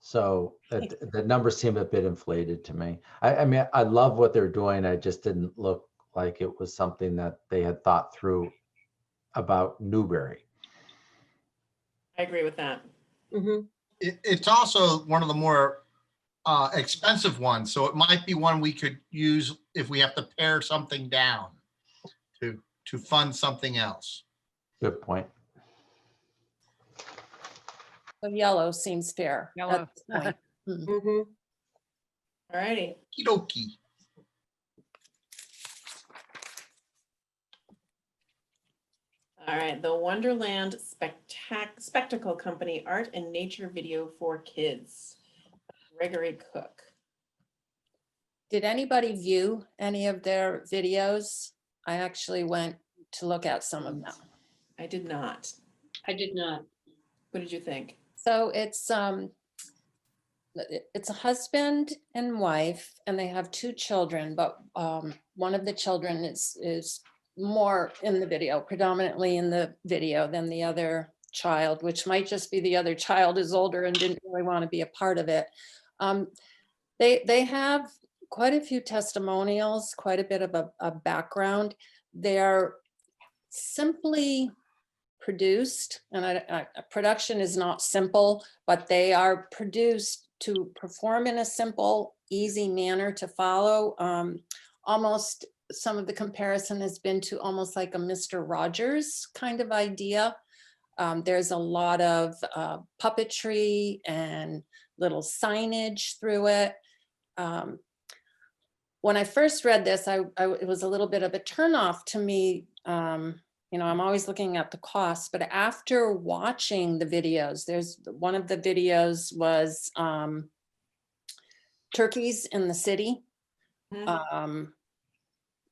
So the numbers seem a bit inflated to me. I mean, I love what they're doing. I just didn't look like it was something that they had thought through about Newbury. I agree with that. Mhm. It's also one of the more expensive ones, so it might be one we could use if we have to pare something down to fund something else. Good point. The yellow seems fair Yellow. at this point. Mm. Mhm. All righty. Okey-dokey. All right, the Wonderland Spectacle Company Art and Nature Video for Kids. Gregory Cook. Did anybody view any of their videos? I actually went to look at some of them. I did not. I did not. What did you think? So it's a husband and wife, and they have two children, but one of the children is more in the video, predominantly in the video than the other child, which might just be the other child is older and didn't really want to be a part of it. They have quite a few testimonials, quite a bit of a background. They're simply produced, and production is not simple, but they are produced to perform in a simple, easy manner to follow. Almost some of the comparison has been to almost like a Mr. Rogers kind of idea. There's a lot of puppetry and little signage through it. When I first read this, it was a little bit of a turnoff to me. I'm always looking at the cost, but after watching the videos, there's one of the videos was turkeys in the city.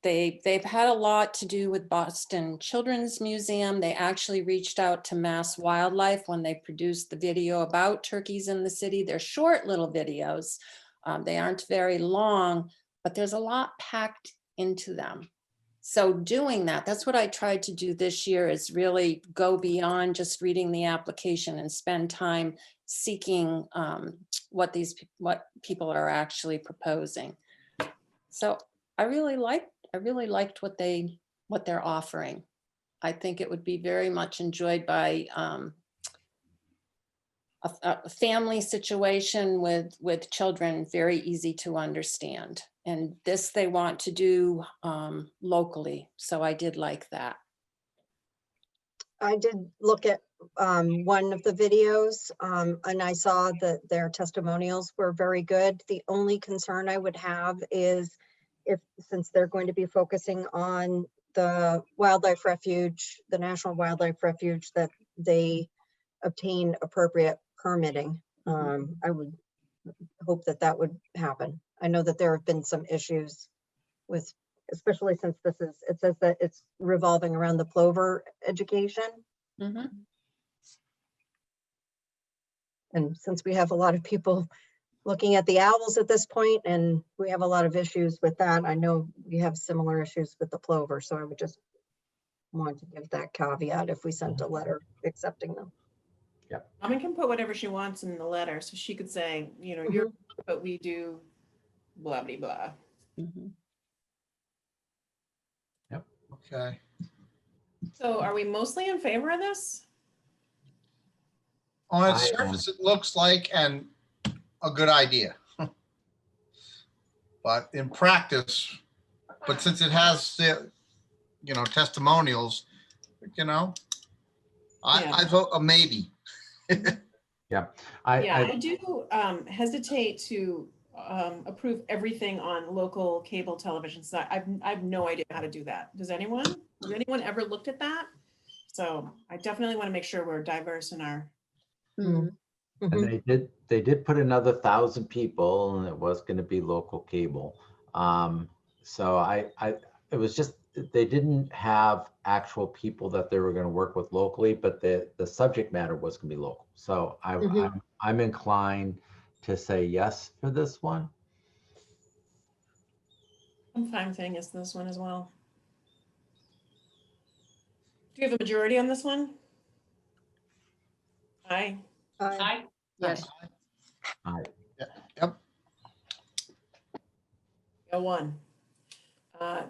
They've had a lot to do with Boston Children's Museum. They actually reached out to Mass Wildlife when they produced the video about turkeys in the city. They're short little videos. They aren't very long, but there's a lot packed into them. So doing that, that's what I tried to do this year, is really go beyond just reading the application and spend time seeking what people are actually proposing. So I really liked what they're offering. I think it would be very much enjoyed by a family situation with children, very easy to understand. And this they want to do locally. So I did like that. I did look at one of the videos and I saw that their testimonials were very good. The only concern I would have is since they're going to be focusing on the wildlife refuge, the National Wildlife Refuge, that they obtain appropriate permitting. I would hope that would happen. I know that there have been some issues with, especially since it says that it's revolving around the plover education. Mm-hmm. And since we have a lot of people looking at the owls at this point, and we have a lot of issues with that, I know we have similar issues with the plover. So I would just want to give that caveat if we sent a letter accepting them. Mama can put whatever she wants in the letter. So she could say, you're, but we do blah, blah, blah. Mm-hmm. Okay. So are we mostly in favor of this? On its surface, it looks like a good idea. But in practice, since it has the, testimonials, I vote a maybe. I do hesitate to approve everything on local cable television. So I have no idea how to do that. Has anyone ever looked at that? So I definitely want to make sure we're diverse in our. Mm-hmm. And they did put another 1,000 people, and it was going to be local cable. So it was just, they didn't have actual people that they were going to work with locally, but the subject matter was going to be local. So I'm inclined to say yes for this one. I'm fine saying yes to this one as well. Do you have a majority on this one? Aye. Aye. Yes. Aye. Yep. Go one.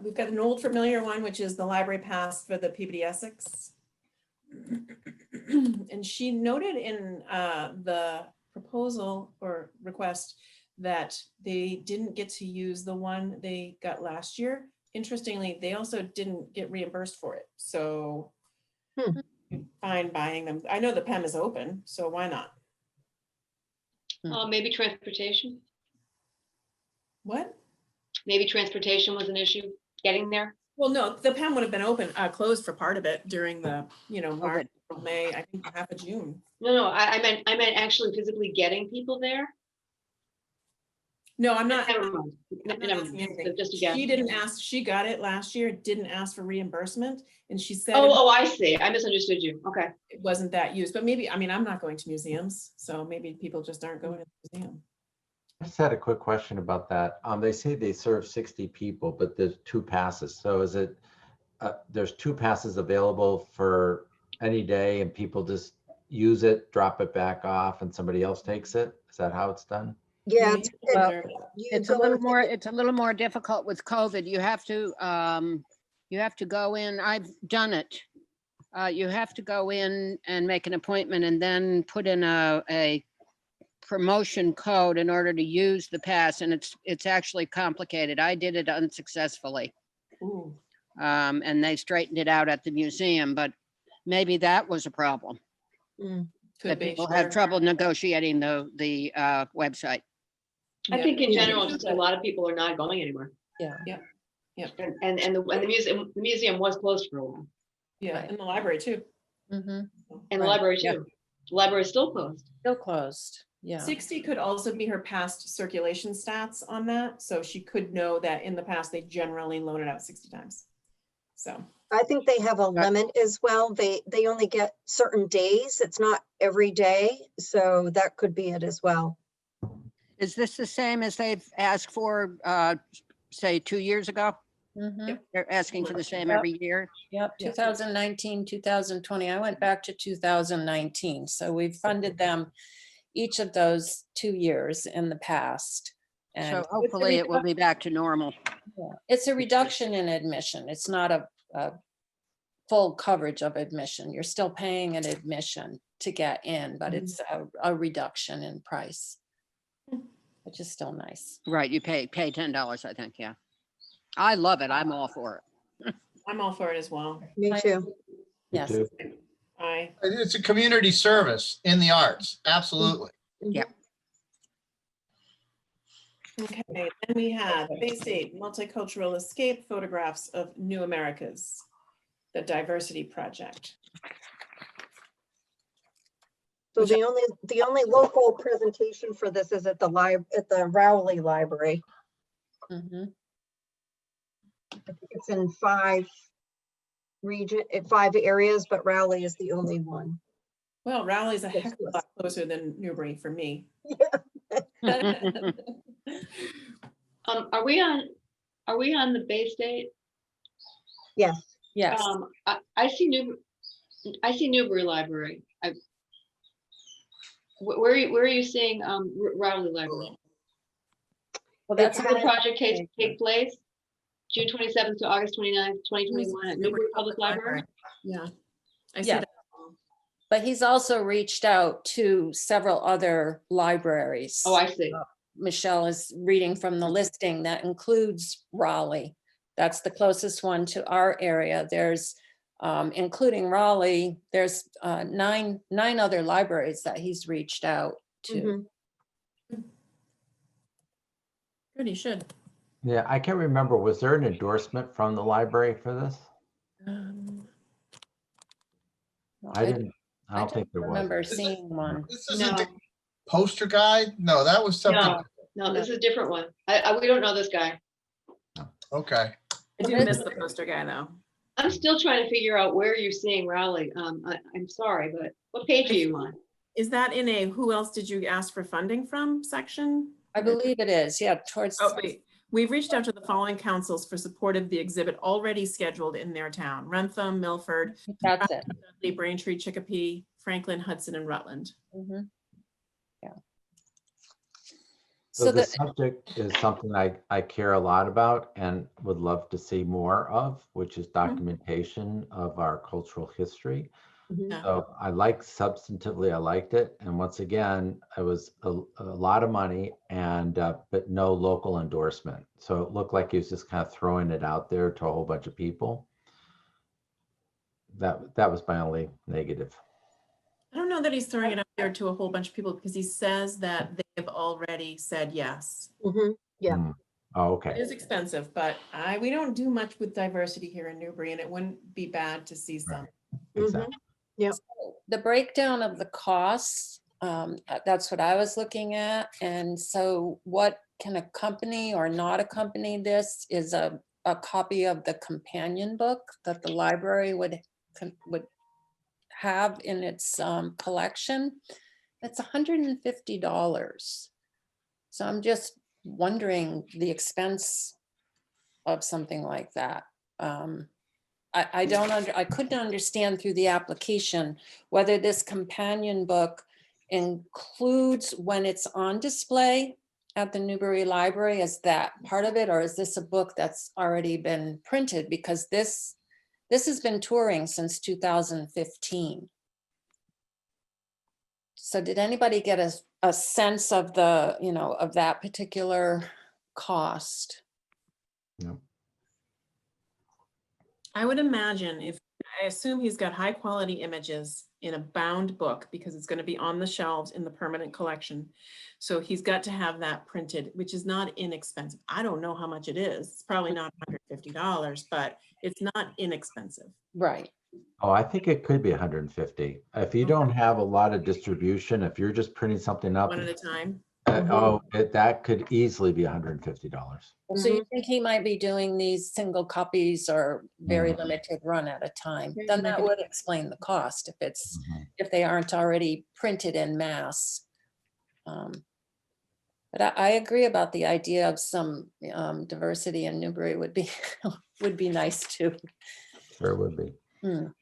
We've got an old familiar one, which is the library pass for the PBD Essex. And she noted in the proposal or request that they didn't get to use the one they got last year. Interestingly, they also didn't get reimbursed for it. So fine buying them. I know the PEM is open, so why not? Maybe transportation. What? Maybe transportation was an issue getting there. Well, no, the PEM would have been open, closed for part of it during the, March, April, May, I think half of June. No, I meant actually physically getting people there. No, I'm not. Never mind. I'm not Never asking mind. anything. Just a guess. She didn't ask, she got it last year, didn't ask for reimbursement, and she said Oh, I see. I misunderstood you. Okay. it wasn't that used, but maybe, I'm not going to museums, so maybe people just aren't going to the museum. I just had a quick question about that. They say they serve 60 people, but there's 2 passes. So is it, there's 2 passes available for any day and people just use it, drop it back off and somebody else takes it? Is that how it's done? Yeah, Well, you It's a go little and more, take it's a little more difficult with COVID. You have to go in, I've done it. You have to go in and make an appointment and then put in a promotion code in order to use the pass, and it's actually complicated. I did it unsuccessfully. Ooh. And they straightened it out at the museum, but maybe that was a problem. Could That be, people sure. had trouble negotiating the website. I Yeah. think in Yeah. general, just a lot of people are not going anywhere. Yeah. And the museum was closed for a while, Yeah, and the library too. Mhm. and the Right, library yeah. too. The library is still closed. Still closed. Yeah. 60 could also be her past circulation stats on that, so she could know that in the past, they generally loan it out 60 times. So, I think they have a limit as well. They only get certain days. It's not every day. So that could be it as well. Is this the same as they've asked for, say, 2 years ago? Mhm. They're asking for the same Yep. every year? Yep, Yeah. 2019, 2020. I went back to 2019. So we've funded them each of those 2 years in the past. So And hopefully it will be back to normal. it's a reduction in admission. It's not a full coverage of admission. You're still paying an admission to get in, but it's a reduction in price, which is still nice. Right, you pay $10, I think, yeah. I love it. I'm all for it. I'm all for it as well. Me I- too. Yes. Do- It's a community service in the arts, absolutely. Okay, then we had Bay State Multicultural Escape Photographs of New Americas, the Diversity Project. So the only local presentation for this is at the Rowley Library. Mhm. I think it's in 5 areas, but Rowley is the only one. Well, Rowley's a Yes, heck of a yes. lot closer than Newbury for me. Are we on the Bay State? Yes. Yes. I see Newbury Library. Where are you seeing Rowley Library? Well, Did that's the project take place June 27th to August 29th, 2021 at Newbury Public Library? Yeah. I see Yeah. that. But he's also reached out to several other libraries. Oh, I see. Michelle is reading from the listing that includes Raleigh. That's the closest one to our area. There's, including Raleigh, there's 9 other libraries that he's reached out to. Mhm. Good, you should. Yeah, I can't remember. Was there an endorsement from the library for this? I don't think there was. remember seeing one. This isn't No, the poster guide? No, that was something. no, this is a different one. We don't know this guy. Okay. I do miss the poster guy though. I'm still trying to figure out where you're seeing Rowley. I'm sorry, but what page are you on? Is that in a who else did you ask for funding from section? I believe it is, yeah, towards. Oh, wait. We've reached out to the following councils for support of the exhibit already scheduled in their town: Rentham, Milford, That's it. Dudley, Braintree, Chicopee, Franklin, Hudson, and Rutland. Mhm. Yeah. So So the the, subject is something I care a lot about and would love to see more of, which is documentation of our cultural history. Yeah. So I substantively, I liked it. And once again, it was a lot of money and, but no local endorsement. So it looked like he was just kind of throwing it out there to a whole bunch of people. That was my only negative. I don't know that he's throwing it out there to a whole bunch of people because he says that they've already said yes. Mhm. Yeah. Mm. Oh, It okay. is expensive, but we don't do much with diversity here in Newbury, and it wouldn't be bad to see some. Right. Exactly. The breakdown of the costs, that's what I was looking at. And so what can accompany or not accompany this is a copy of the companion book that the library would have in its collection. It's $150. So I'm just wondering the expense of something like that. I couldn't understand through the application whether this companion book includes when it's on display at the Newbury Library. Is that part of it, or is this a book that's already been printed? Because this has been touring since 2015. So did anybody get a sense of the, of that particular cost? No. I would imagine I assume he's got high quality images in a bound book because it's going to be on the shelves in the permanent collection. So he's got to have that printed, which is not inexpensive. I don't know how much it is. It's probably not $150, but it's not inexpensive. Right. Oh, I think it could be 150. If you don't have a lot of distribution, if you're just printing something up, One at a time. that could easily be $150. So you think he might be doing these single copies or very Mhm. lite run at a time? Okay, Then make that it- would explain the cost Mhm. if they aren't already printed in mass. But I agree about the idea of some diversity in Newbury would be would be nice too. Sure would be. Now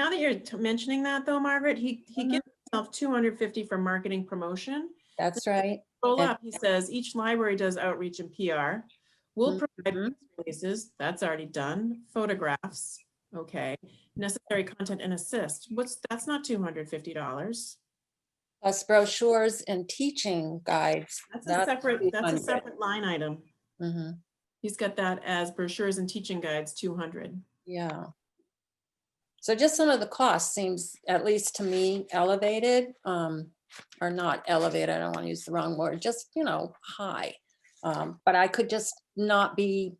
that you're mentioning that though, Margaret, he gives himself 250 for marketing promotion. That's right. Scroll And- up, he says each library does outreach and PR. We'll provide Mhm. press releases, that's already done. Photographs, okay. Necessary content and assist. That's not $250. Plus brochures and teaching guides. That's a separate 200. line item. Mhm. He's got that as brochures and teaching guides, 200. Yeah. So just some of the costs seems, at least to me, elevated, or not elevated, I don't want to use the wrong word, just, high. But I could just not be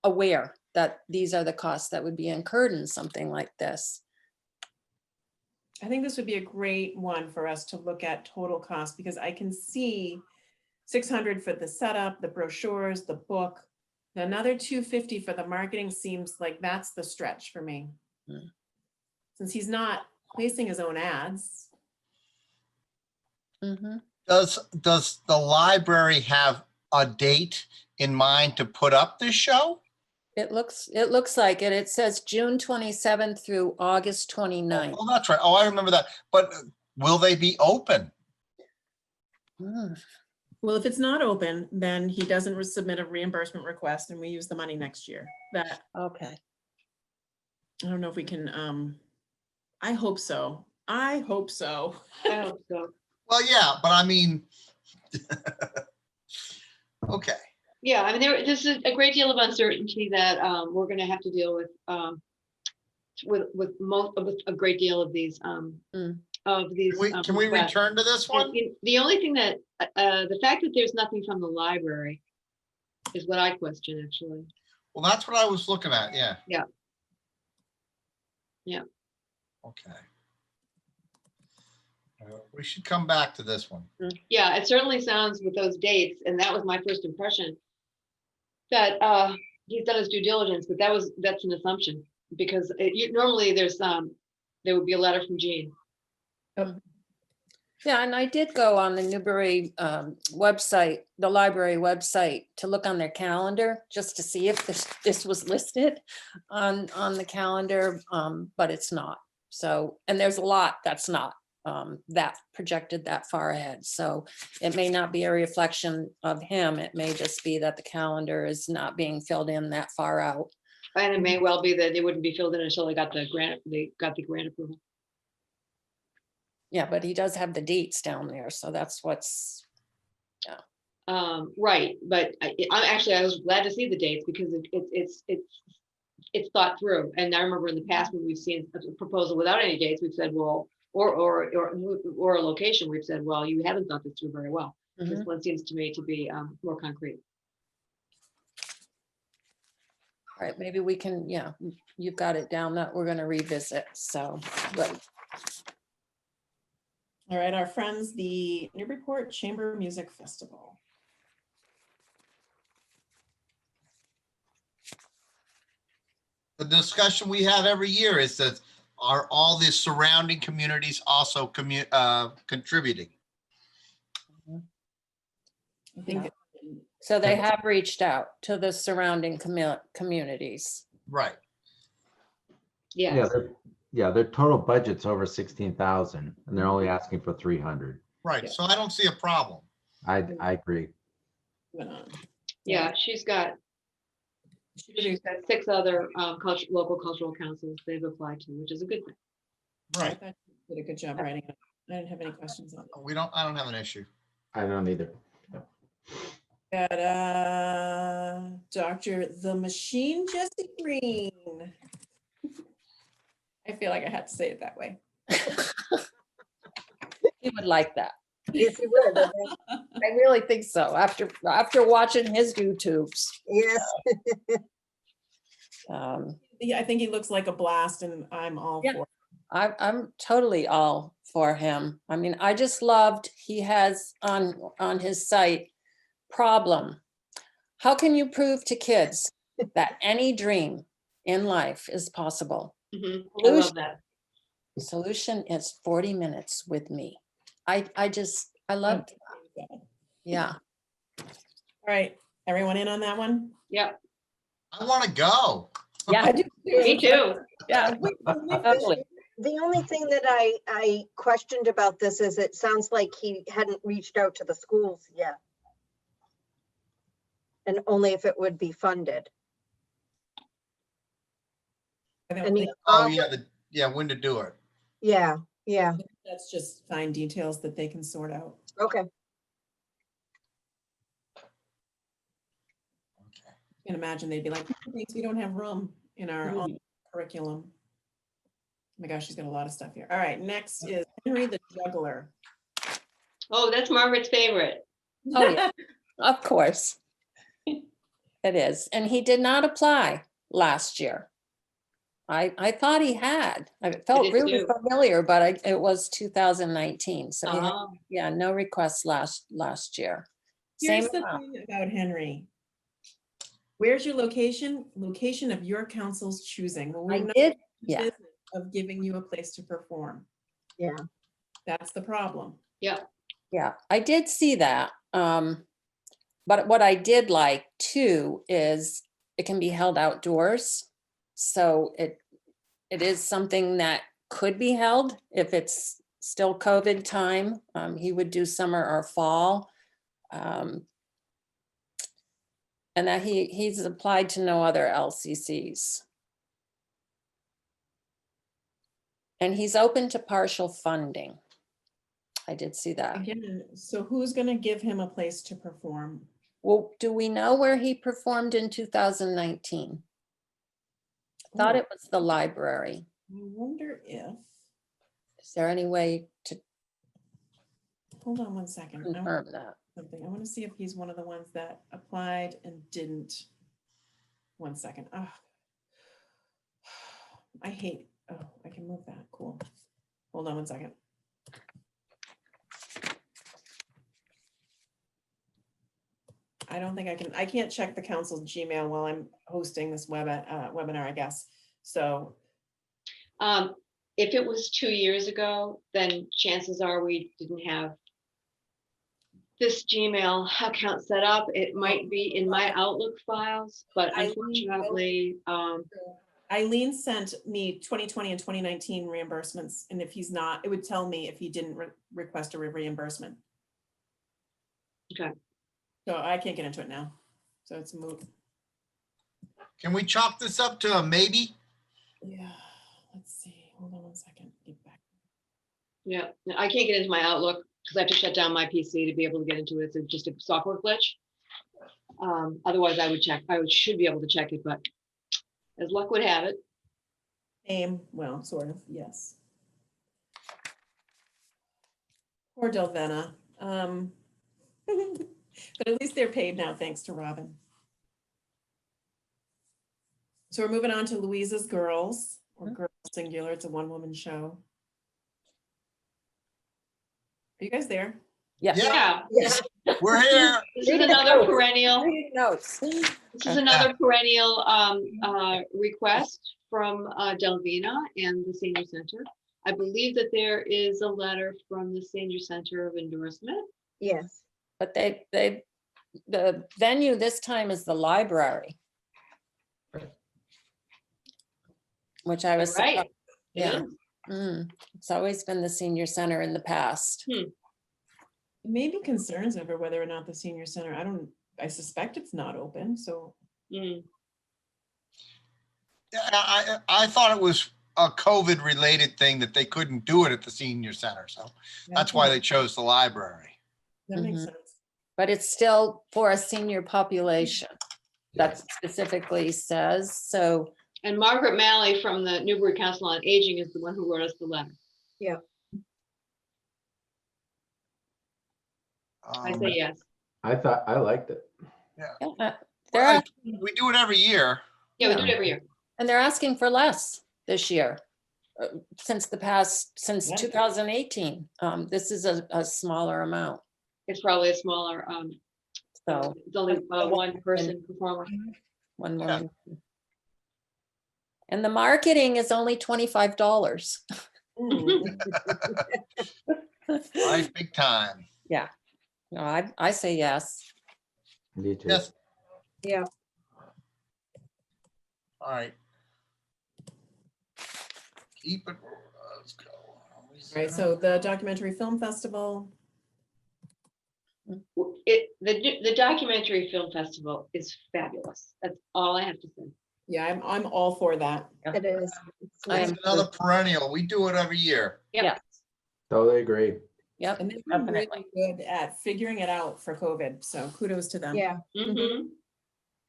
aware that these are the costs that would be incurred in something like this. I think this would be a great one for us to look at total cost because I can see 600 for the setup, the brochures, the book. Another 250 for the marketing seems like that's the stretch for me. Since he's not placing his own ads. Does the library have a date in mind to put up this show? It looks like it. It says June 27th through August 29th. Oh, that's right. Oh, I remember that. But will they be open? Well, if it's not open, then he doesn't submit a reimbursement request and we use the money next year. Okay. I don't know if we can, I hope so. I hope so. I hope so. Well, yeah, but I mean, okay. Yeah, I mean, there's a great deal of uncertainty that we're going to have to deal with a great deal of these Can we requests. return to this one? The only thing that the fact that there's nothing from the library is what I question, actually. Well, that's what I was looking at. Yeah. Yeah. Yeah. Okay. We should come back to this one. Yeah, it certainly sounds with those dates, and that was my first impression, that he's done his due diligence, but that's an assumption because normally there would be a letter from Jean. Yeah, and I did go on the Newbury website, the library website, to look on their calendar just to see if this was listed on the calendar, but it's not. So, and there's a lot that's not that projected that far ahead. So it may not be a reflection of him. It may just be that the calendar is not being filled in that far out. And it may well be that they wouldn't be filled in until they got the grant approval. Yeah, but he does have the dates down there, so that's what's, Right, but I was glad to see the dates because it's thought through. And I remember in the past when we've seen a proposal without any dates, we've said, well, or a location, we've said, well, you haven't thought this through very well. This Mhm. one seems to me to be more concrete. All right, maybe we can, yeah, you've got it down that we're gonna revisit, so, but All right, our friends, the Newburyport Chamber Music Festival. The discussion we have every year is that are all the surrounding communities also contributing? I think, so they have reached out to the surrounding communities. Right. Yes. Their total budget's over 16,000 and they're only asking for 300. Right. Yeah. So I don't see a problem. I agree. moving on. Yeah, she's got 6 other local cultural councils they've applied to, which is a good thing. I Right. thought you did a good job writing it. I didn't have any questions on it. I don't have an issue. I don't either. Got Dr. The Machine Jesse Green. I feel like I had to say it that way. He would like that. Yes, you would. I really think so, after watching his YouTubes. Yes. I think he looks like a blast and I'm all Yeah. for it. I'm totally all for him. I mean, I just loved, he has on his site, problem. How can you prove to kids that any dream in life is possible? I love that. Solution is 40 minutes with me. I loved, yeah. All right, everyone in on that one? Yep, I want to go. Yeah, I do. me too. Yeah, totally. The only thing that I questioned about this is it sounds like he hadn't reached out to the schools yet. And only if it would be funded. I don't And think he Oh, also- yeah, when to do it. Yeah, yeah, that's just fine details that they can sort out. okay. You can imagine they'd be like, thanks, we don't have room in our own curriculum. Oh my gosh, she's got a lot of stuff here. All right, next is Henry the Juggler. Oh, that's Margaret's favorite. Oh, yeah, of course. It is. And he did not apply last year. I thought he had. I felt did really too. familiar, but it was 2019. So he had, Oh, yeah, no requests last year. Here's Same the amount. thing about Henry. Where's your location? Location of your council's choosing. Well, I we're not did, in the yeah. business of giving you a place to perform. Yeah. That's the problem. yeah. Yeah, I did see that. But what I did like too is it can be held outdoors. So it is something that could be held if it's still COVID time. He would do summer or fall. And that he's applied to no other LCCs. And he's open to partial funding. I did see that. Again, so who's going to give him a place to perform? Well, do we know where he performed in 2019? I thought Ooh. it was the library. I wonder if, Is there any way to hold on one second. I want confirm that? something. I want to see if he's one of the ones that applied and didn't. One second. Oh. I hate, oh, I can move that. Cool. Hold on one second. I don't think I can't check the council's Gmail while I'm hosting this webinar, I guess. So, If it was 2 years ago, then chances are we didn't have this Gmail account set up. It might be in my Outlook files, but unfortunately, Eileen sent me 2020 and 2019 reimbursements, and if he's not, it would tell me if he didn't request a reimbursement. okay. So I can't get into it now. So it's a moot. Can we chalk this up to a maybe? Yeah, let's see. Hold on one second. Get back. Yeah, I can't get into my Outlook because I have to shut down my PC to be able to get into it. It's just a software glitch. Otherwise, I would check. Should be able to check it, but as luck would have it. Same, well, sort of, yes. Poor Delvena. But at least they're paid now, thanks to Robin. So we're moving on to Louisa's Girls, or Girls Singular. It's a one-woman show. Are you guys there? Yes. Yeah, Yes. We're here. this is another perennial. Reading notes. This is another perennial request from Delvina and the Senior Center. I believe that there is a letter from the Senior Center of endorsement. Yes. But the venue this time is the library. Which I was. Right. Yeah. It's always been the senior center in the past. Maybe concerns over whether or not the Senior Center, I suspect it's not open, so. Mm. I thought it was a COVID related thing that they couldn't do it at the senior center. So that's why they chose the library. That makes Mhm. sense. But it's still for a senior population. That specifically says, so. And Margaret Malley from the Newbury Council on Aging is the one who wrote us the letter. Yeah. I say yes. I liked it. They're Well, asking- we do it every year. Yeah, we do it every year. And they're asking for less this year. Since Yeah. 2018. This is a smaller amount, It's probably a smaller, so it's only one person performer. one Yeah. woman. And the marketing is only $25. Right, big time. No, I say yes. Me too. Yes. Yeah. All right. Keep it. Let's go. Right, so the Documentary Film Festival, The documentary film festival is fabulous. That's all I have to say. yeah, I'm all for that. It is. It's I nice. am- Another perennial. We do it every year. Yep. Yeah. Totally agree. Yep, And they've been really definitely. good at figuring it out for COVID, so kudos to them. Yeah. Mhm.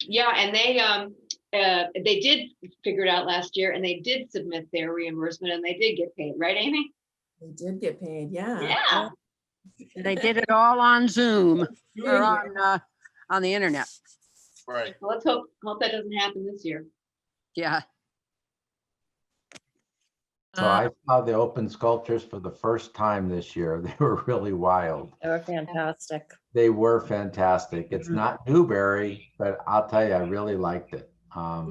Yeah, and they did figure it out last year and they did submit their reimbursement and they did get paid, right, Amy? They did get paid, yeah. Yeah. They did it all on Zoom Yeah. or on the internet. Right. Well, let's hope that doesn't happen this year. Yeah. So I saw the open sculptures for the first time this year. They were really wild. They were fantastic. They were fantastic. It's not Newberry, but I'll tell you, I really liked it. Yeah.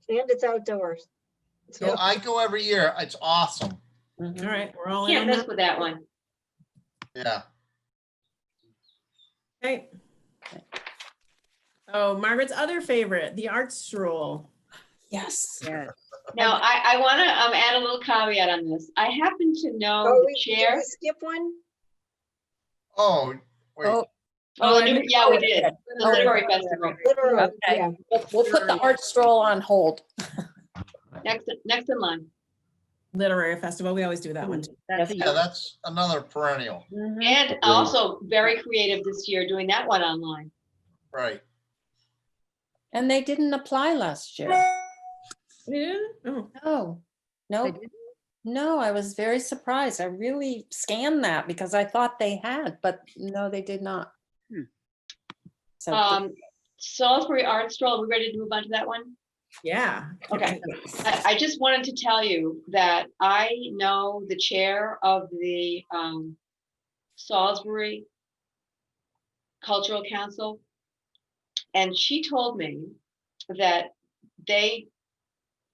And it's outdoors. It's Yeah, I go every year. It's awesome. Mhm. All right, we're all in Can't on miss that. with that one. Yeah. Okay. Oh, Margaret's other favorite, the art stroll. Yes. Yeah. Now, I want to add a little caveat on this. I happen to know Oh, the did chair. we skip one? Oh, wait. Oh, Yeah, we did. The Oh, literary festival. Literally, Okay. yeah. we'll put the art stroll on hold. Next in line. Literary festival, we always do that one too. Yes. Yeah, that's another perennial. Mhm. And also very creative this year doing that one online. Right. And they didn't apply last year. Yeah. Oh, No, They no, did? no, I was very surprised. I really scanned that because I thought they had, but no, they did not. Hmm. So, Salisbury Art Stroll, are we ready to move on to that one? yeah. Okay. I just wanted to tell you that I know the chair of the Salisbury Cultural Council, and she told me that they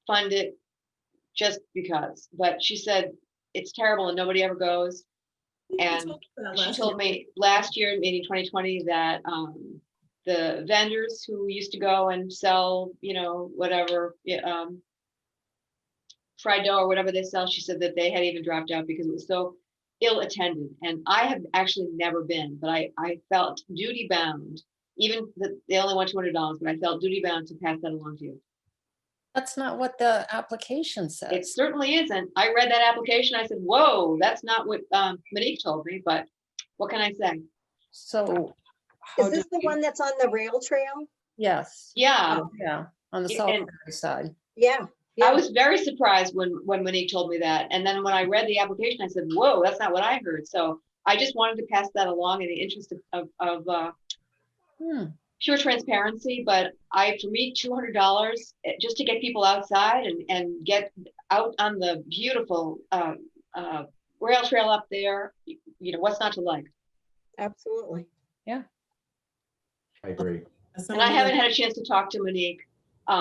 fund it just because, but she said it's terrible and nobody ever goes. And she told me last year, meaning 2020, that the vendors who used to go and sell, whatever, fried dough or whatever they sell, she said that they had even dropped out because it was so ill attended. And I have actually never been, but I felt duty bound even they only want $200, but I felt duty bound to pass that along to you. That's not what the application It says. certainly isn't. I read that application. I said, whoa, that's not what Monique told me, but what can I say? So. how Is this do the we- one that's on the rail trail? Yes. Yeah, Yeah, on the Yeah, Salt and- Prairie side. Yeah. I was very surprised when Monique told me that. And then when I read the application, I said, whoa, that's not what I heard. So I just wanted to pass that along in the interest of Hmm. pure transparency. But for me, $200 just to get people outside and get out on the beautiful rail trail up there, what's not to like? Absolutely. I agree. And I haven't had a chance to talk to Monique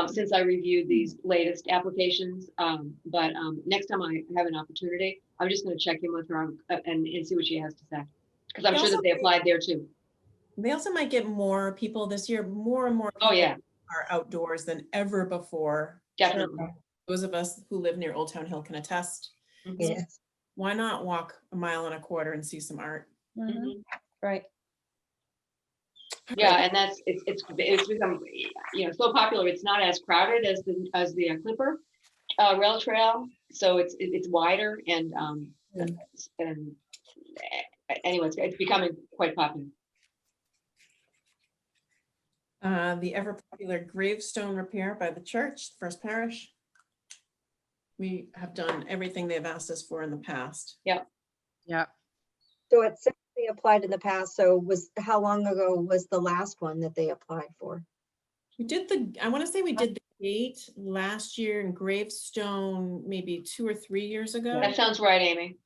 since I reviewed these latest applications. But next time I have an opportunity, I'm just going to check in with her and see what she has to say. Because I'm sure that they applied there too. They also might get more people this year, more and more. Oh, people yeah, Are outdoors than ever before. definitely. Those of us who live near Old Town Hill can attest. Mhm, Yes. Why not walk 1.25 miles and see some art? Mhm. mhm. Right. Yeah, and it's become so popular. It's not as crowded as the Clipper rail trail, so it's wider and anyway, it's becoming quite popular. The ever popular gravestone repair by the church, First Parish. We have done everything they've asked us for in the past. Yeah. So it said they applied in the past. So how long ago was the last one that they applied for? We did I want to say we did the gate last year and gravestone maybe 2 or 3 years ago. That sounds right, Amy.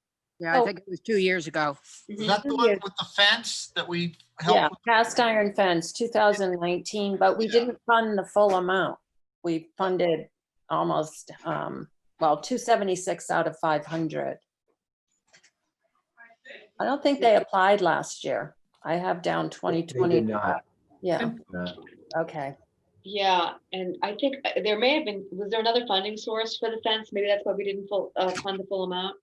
Yeah, I Oh. think it was 2 years ago. Is Mhm. that the one with the fence that we helped Yeah, with? cast iron fence, 2019, but we Yeah. didn't fund the full amount. We funded almost, 276 out of 500. I don't think they applied last year. I have down They 2020. did not. Yeah, uh, okay. Yeah, and I think there may have been. Was there another funding source for the fence? Maybe that's why we didn't fund the full amount.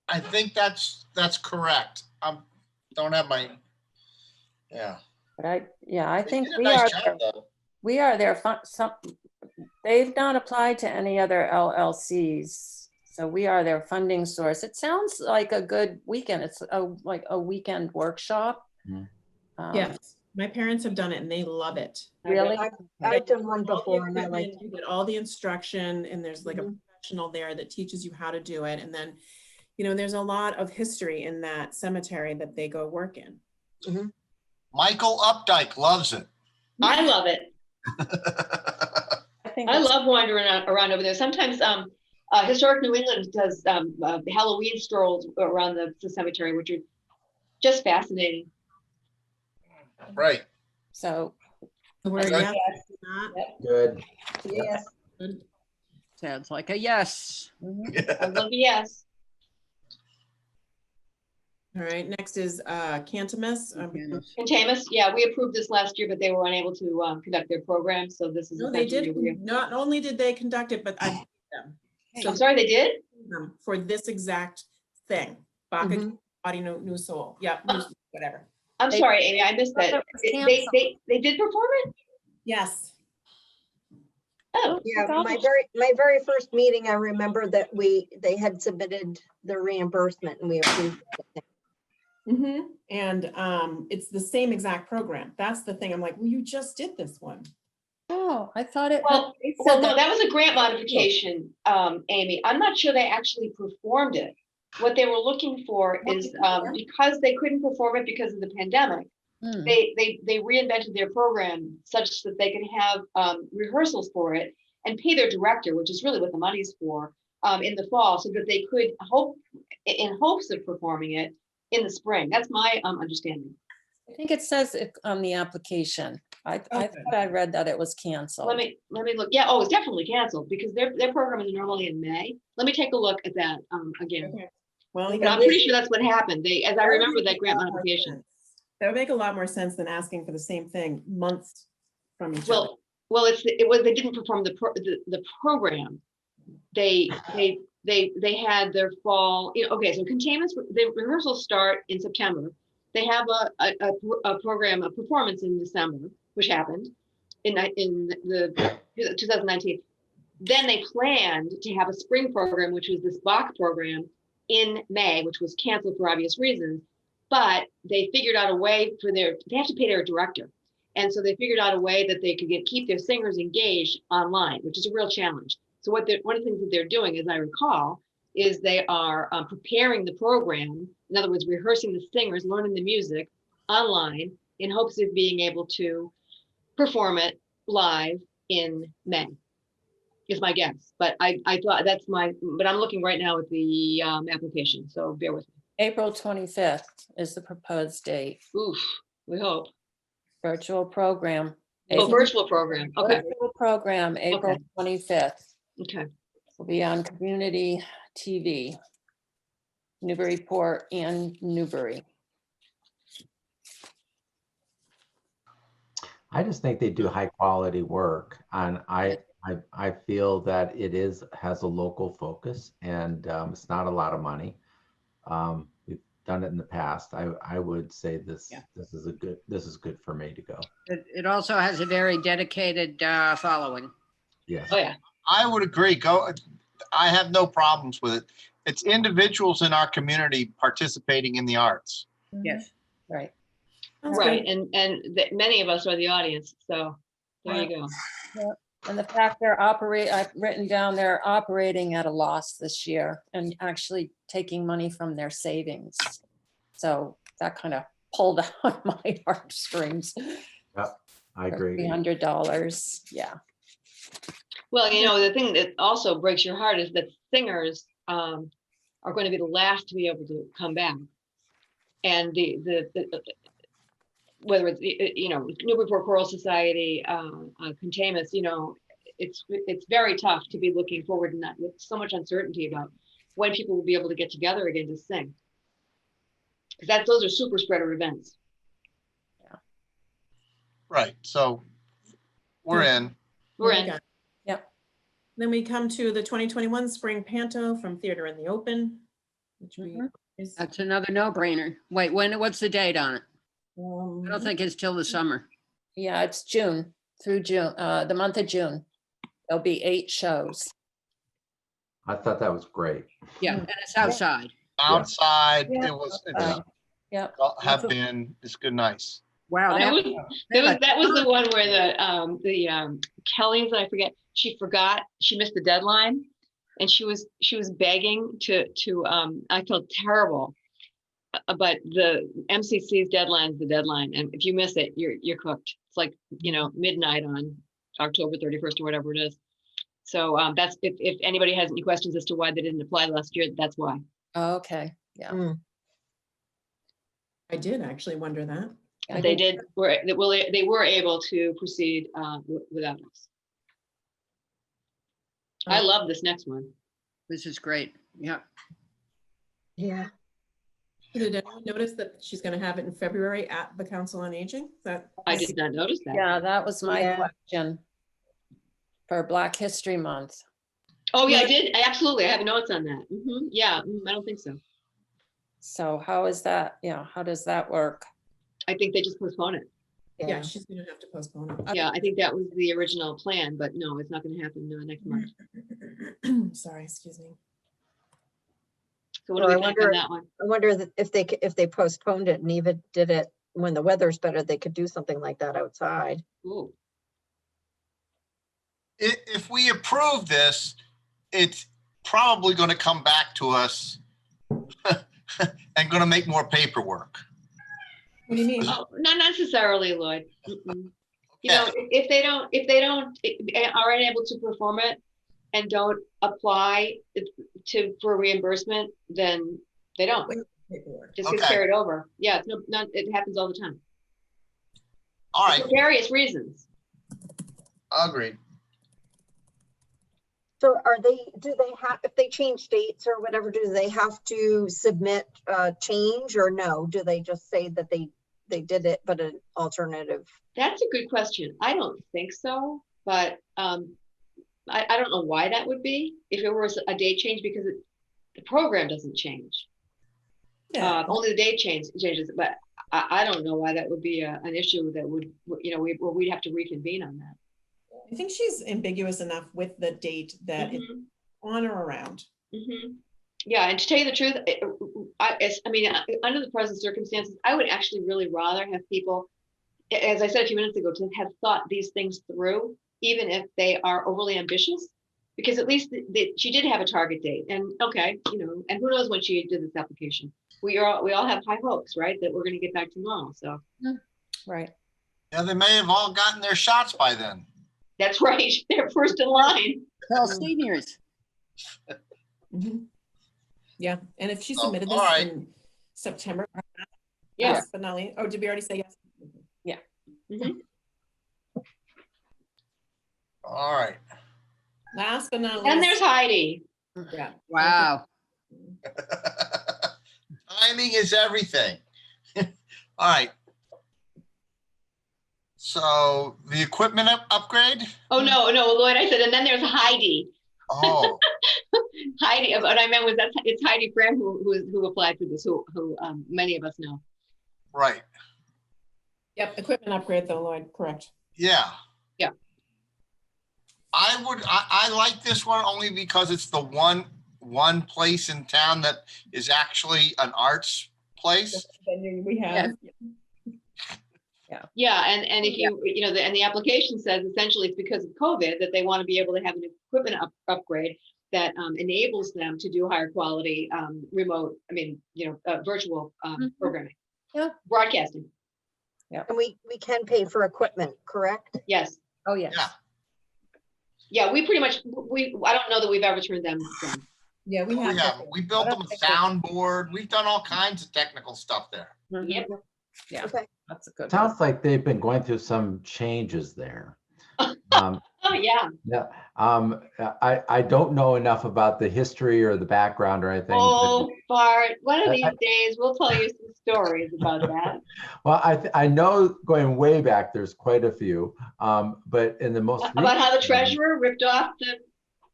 I think that's correct. Don't have my, yeah. But I They think did a we nice are, job, though. we are there. They've not applied to any other LLCs. So we are their funding source. It sounds like a good weekend. It's like a weekend workshop. Mhm. Yes, my parents have done it and they love it. Really? I've done one All the before and I like. equipment, you get all the instruction and there's like a Mhm. professional there that teaches you how to do it. And then, there's a lot of history in that cemetery that they go work in. Michael Updike loves it. I love it. I think I it's- love wandering around over there. Sometimes Historic New England does Halloween strolls around the cemetery, which are just fascinating. Right. So, We're Okay. yes, not Good. Yes. good. Sounds like a yes. I love the yes. All right, next is Cantamus. Yes. And Tamus, yeah, we approved this last year, but they were unable to conduct their program, so this is No, they essentially did, not only did they conduct it, but I paid them. I'm sorry, they did? Them for this exact thing. Baka Mhm. Body New Soul. Yeah, whatever. I'm They- sorry, Amy, I missed that. That was They canceled. they did perform it? Yes. Oh, Yeah, gosh. my very first meeting, I remember that they had submitted the reimbursement and we approved it. And it's the same exact program. That's the thing. I'm like, well, you just did this one. oh, I thought it. well, they said well, no, that was a grant modification, Amy. I'm not sure they actually performed it. What they were looking for is because they couldn't perform it because of the pandemic, Hmm. they reinvented their program such that they can have rehearsals for it and pay their director, which is really what the money's for, in the fall, so that they could in hopes of performing it in the spring. That's my understanding. I think it says it on the application. I Okay. thought I read that it was canceled. Let me look. Yeah, oh, it's definitely canceled because their program is normally in May. Let me take a look at that again. Okay. Well, But I'm pretty sure that's what happened. As I remember that grant modification. That would make a lot more sense than asking for the same thing months from each other. Well, they didn't perform the program. They had their fall. Okay, so containments. The rehearsals start in September. they have a program, a performance in December, which happened in the 2019. Then they planned to have a spring program, which was this Bach program in May, which was canceled for obvious reasons. But they figured out a way they have to pay their director. And so they figured out a way that they could keep their singers engaged online, which is a real challenge. So one of the things that they're doing, as I recall, is they are preparing the program. In other words, rehearsing the singers, learning the music online in hopes of being able to perform it live in May, is my guess. But I thought but I'm looking right now at the application, so bear with me. April 25th is the proposed date. Oof, we hope. Virtual program. Oh, virtual program. Okay. Virtual program, April 25th. Okay. Will be on community TV, Newburyport and Newbury. I just think they do high quality work, and I feel that has a local focus, and it's not a lot of money. We've done it in the past. I would say this is good for me to go. It also has a very dedicated following. Yes. Oh yeah. I would agree. I have no problems with it. It's individuals in our community participating in the arts. Yes. Right. Right. And many of us are the audience. So there you go. Yep. And the fact I've written down they're operating at a loss this year and actually taking money from their savings. So that kind of pulled on my heartstrings. Yep, I agree. $300. Yeah. Well, the thing that also breaks your heart is that singers are going to be the last to be able to come back. And whether it's Newburyport Choral Society, Contamus, it's very tough to be looking forward and with so much uncertainty about when people will be able to get together again to sing, because those are super spreader events. Yeah. Right. So we're in. We're in. Yep. Then we come to the 2021 Spring Panto from Theater in the Open, which That's another no-brainer. Wait, what's the date on it? I don't think it's till the summer. Yeah, it's June through June, the month of June. There'll be 8 shows. I thought that was great. Yeah, and it's outside. Outside, Yeah. Yep. It's good, nice. Wow. That was the one where the Kellys, I forget, she missed the deadline, and she was begging to I felt terrible, but the MCC's deadline is the deadline, and if you miss it, you're cooked. It's like midnight on October 31st or whatever it is. So that's if anybody has any questions as to why they didn't apply last year, that's why. Oh, okay. Yeah. I did actually wonder that. But they were able to proceed without us. I love this next one. This is great. Yeah. Yeah. Did anyone notice that she's going to have it in February at the Council on Aging? I did not notice that. Yeah, that was my question for Black History Month. Oh yeah, I did. Absolutely. I have notes on that. Yeah, I don't think so. So how is that? Yeah, how does that work? I think they just postpone it. Yeah, she's going to have to postpone it. Yeah, I think that was the original plan, but no, it's not going to happen next March. Sorry, excuse me. So what do we think on that one? I wonder that if they postponed it and even did it when the weather's better, they could do something like that outside. Ooh. If we approve this, it's probably going to come back to us and going to make more paperwork. What do you mean? Oh, not necessarily, Lloyd. If they are unable to perform it and don't apply for reimbursement, then they don't. Just gets carried over. Yeah, it happens all the time. All right. For various reasons. Agreed. So if they change dates or whatever, do they have to submit change, or no? Do they just say that they did it, but an alternative? That's a good question. I don't think so, but I don't know why that would be if it was a date change, because the program doesn't change. Yeah. Only the date changes, but I don't know why that would be an issue that would, we'd have to reconvene on that. I think she's ambiguous enough with the date that it's Mhm, on or around. mhm. Yeah, and to tell you the truth, under the present circumstances, I would actually really rather have people, as I said a few minutes ago, to have thought these things through, even if they are overly ambitious, because at least she did have a target date, and okay, and who knows when she did this application. We all have high hopes, right, that we're going to get back to normal. So Right. Yeah, they may have all gotten their shots by then. that's right. They're first in line. Tell seniors. Mhm. Yeah, and if she Oh, submitted all this right. in September, Yeah. last but not least, oh, did we already say yes? Mhm. All right. Last but not And there's least, Heidi. yeah. Wow. Timing is everything. All right. So the equipment upgrade? Oh no, Lloyd, I said, and then there's Heidi. Oh, Heidi, what I meant was it's Heidi Fram who applied for this, who many of us know. right. Yep, equipment upgrade though, Lloyd, correct. Yeah. Yeah. I like this one only because it's the one place in town that is actually an arts place. Then we have. Yeah, and if and the application says essentially it's because of COVID that they want to be able to have an equipment upgrade that enables them to do higher quality remote, virtual programming. Yeah. Broadcasting. And we can pay for equipment, correct? Yes. Oh, yes. Yeah. Yeah, we pretty much I don't know that we've ever turned them down. Yeah, we have. We built them a soundboard. We've done all kinds of technical stuff there. Yep. Yeah, Okay. that's a good one. Sounds like they've been going through some changes there. Oh yeah. Yeah, I don't know enough about the history or the background or anything. but- Oh, Bart, one of these days we'll tell you some stories about that. Well, I know going way back, there's quite a few, but in the most About how the recent one- treasurer ripped off the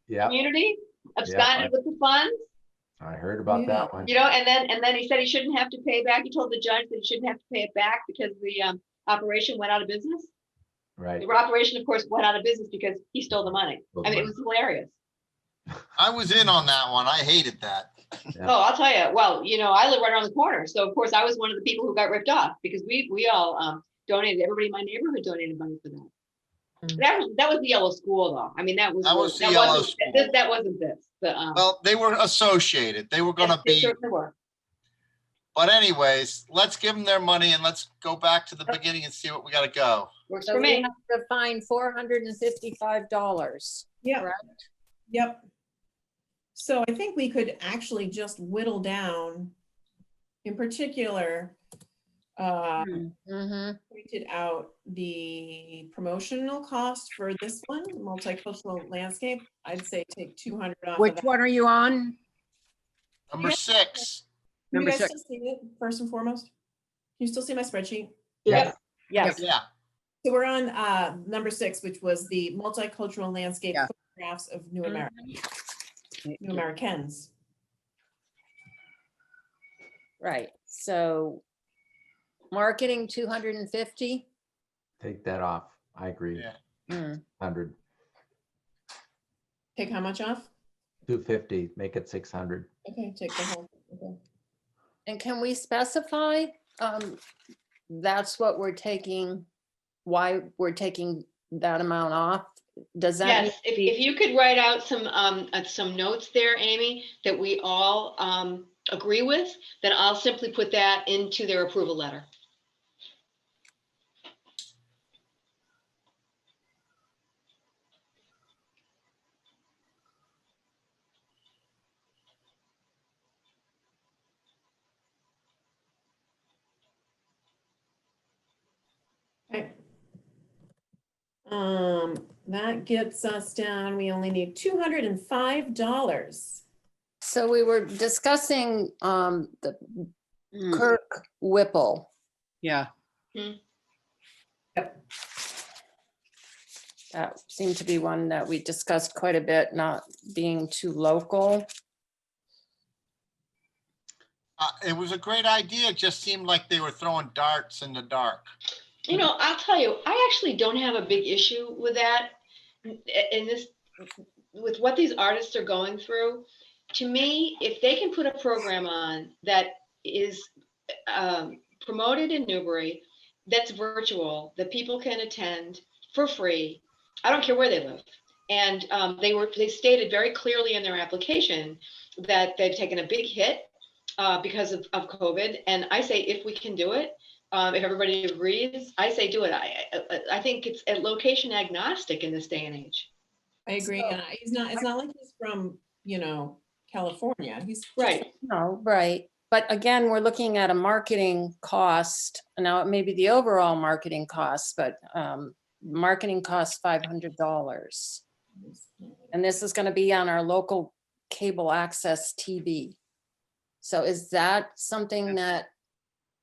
Yeah, community, absconded with the funds. I heard about that one. And then he said he shouldn't have to pay back. He told the judge that he shouldn't have to pay it back because the operation went out of business. Right. The operation, of course, went out of business because he stole the money. I mean, it was hilarious. I was in on that one. I hated that. Yeah. Oh, I'll tell you. Well, I live right around the corner, so of course I was one of the people who got ripped off because we all donated. Everybody in my neighborhood donated money for that. That was the yellow school, though. I mean, that was the yellow wasn't school. that wasn't this. But Well, they were associated. They were going to they be. certainly were. But anyways, let's give them their money and let's go back to the beginning and see what we got to go. Works So for we me. have to find $455. Yep. Correct? Yep. So I think we could actually just whittle down, in particular, Mm-hmm. pointed out the promotional cost for this one, multicultural landscape. I'd say take 200 off Which of that. one are you on? Number 6. Can you Number guys 6. still see it first and foremost? Can you still see my spreadsheet? Yes. Yes. Yeah. So we're on number 6, which was the multicultural landscape Yeah. photographs of New Americans. Right. So marketing 250. Take that off. I agree. Yeah. 100, Take how much off? 250, make it 600. Okay, take the whole. Okay. And can we specify that's what we're taking, why we're taking that amount off? Does that? Yes, if you could write out some notes there, Amy, that we all agree with, then I'll simply put that into their approval letter. Okay. That gets us down. We only need $205. So we were discussing the Mm, Kirk Whipple. Yeah. Yep. That seemed to be one that we discussed quite a bit, not being too local. It was a great idea. It just seemed like they were throwing darts in the dark. You know, I'll tell you, I actually don't have a big issue with that. In this, with what these artists are going through, to me, if they can put a program on that is promoted in Newbury, that's virtual, that people can attend for free, I don't care where they live. And they stated very clearly in their application that they've taken a big hit because of COVID. And I say, if we can do it, if everybody agrees, I say do it. I think it's a location agnostic in this day and age. I agree. So- And it's not like he's from, you know, California. He's Right. No, right. But again, we're looking at a marketing cost. Now, it may be the overall marketing cost, but marketing costs $500. And this is going to be on our local cable access TV. So is that something that,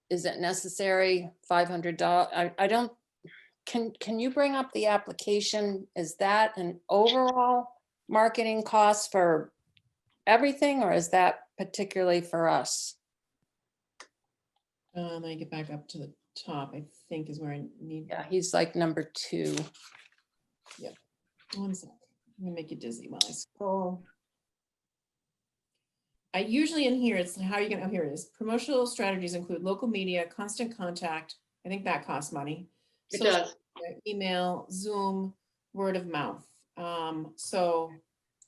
is it necessary? $500? I don't, can you bring up the application? Is that an overall marketing cost for everything, or is that particularly for us? Let me get back up to the top, I think is where I need. Yeah, he's like number 2. One sec. I'm gonna make you dizzy while I scroll. I usually in here, it's how are you gonna, oh, here it is. Promotional strategies include local media, constant contact. I think that costs money. It Social does. media, email, Zoom, word of mouth. So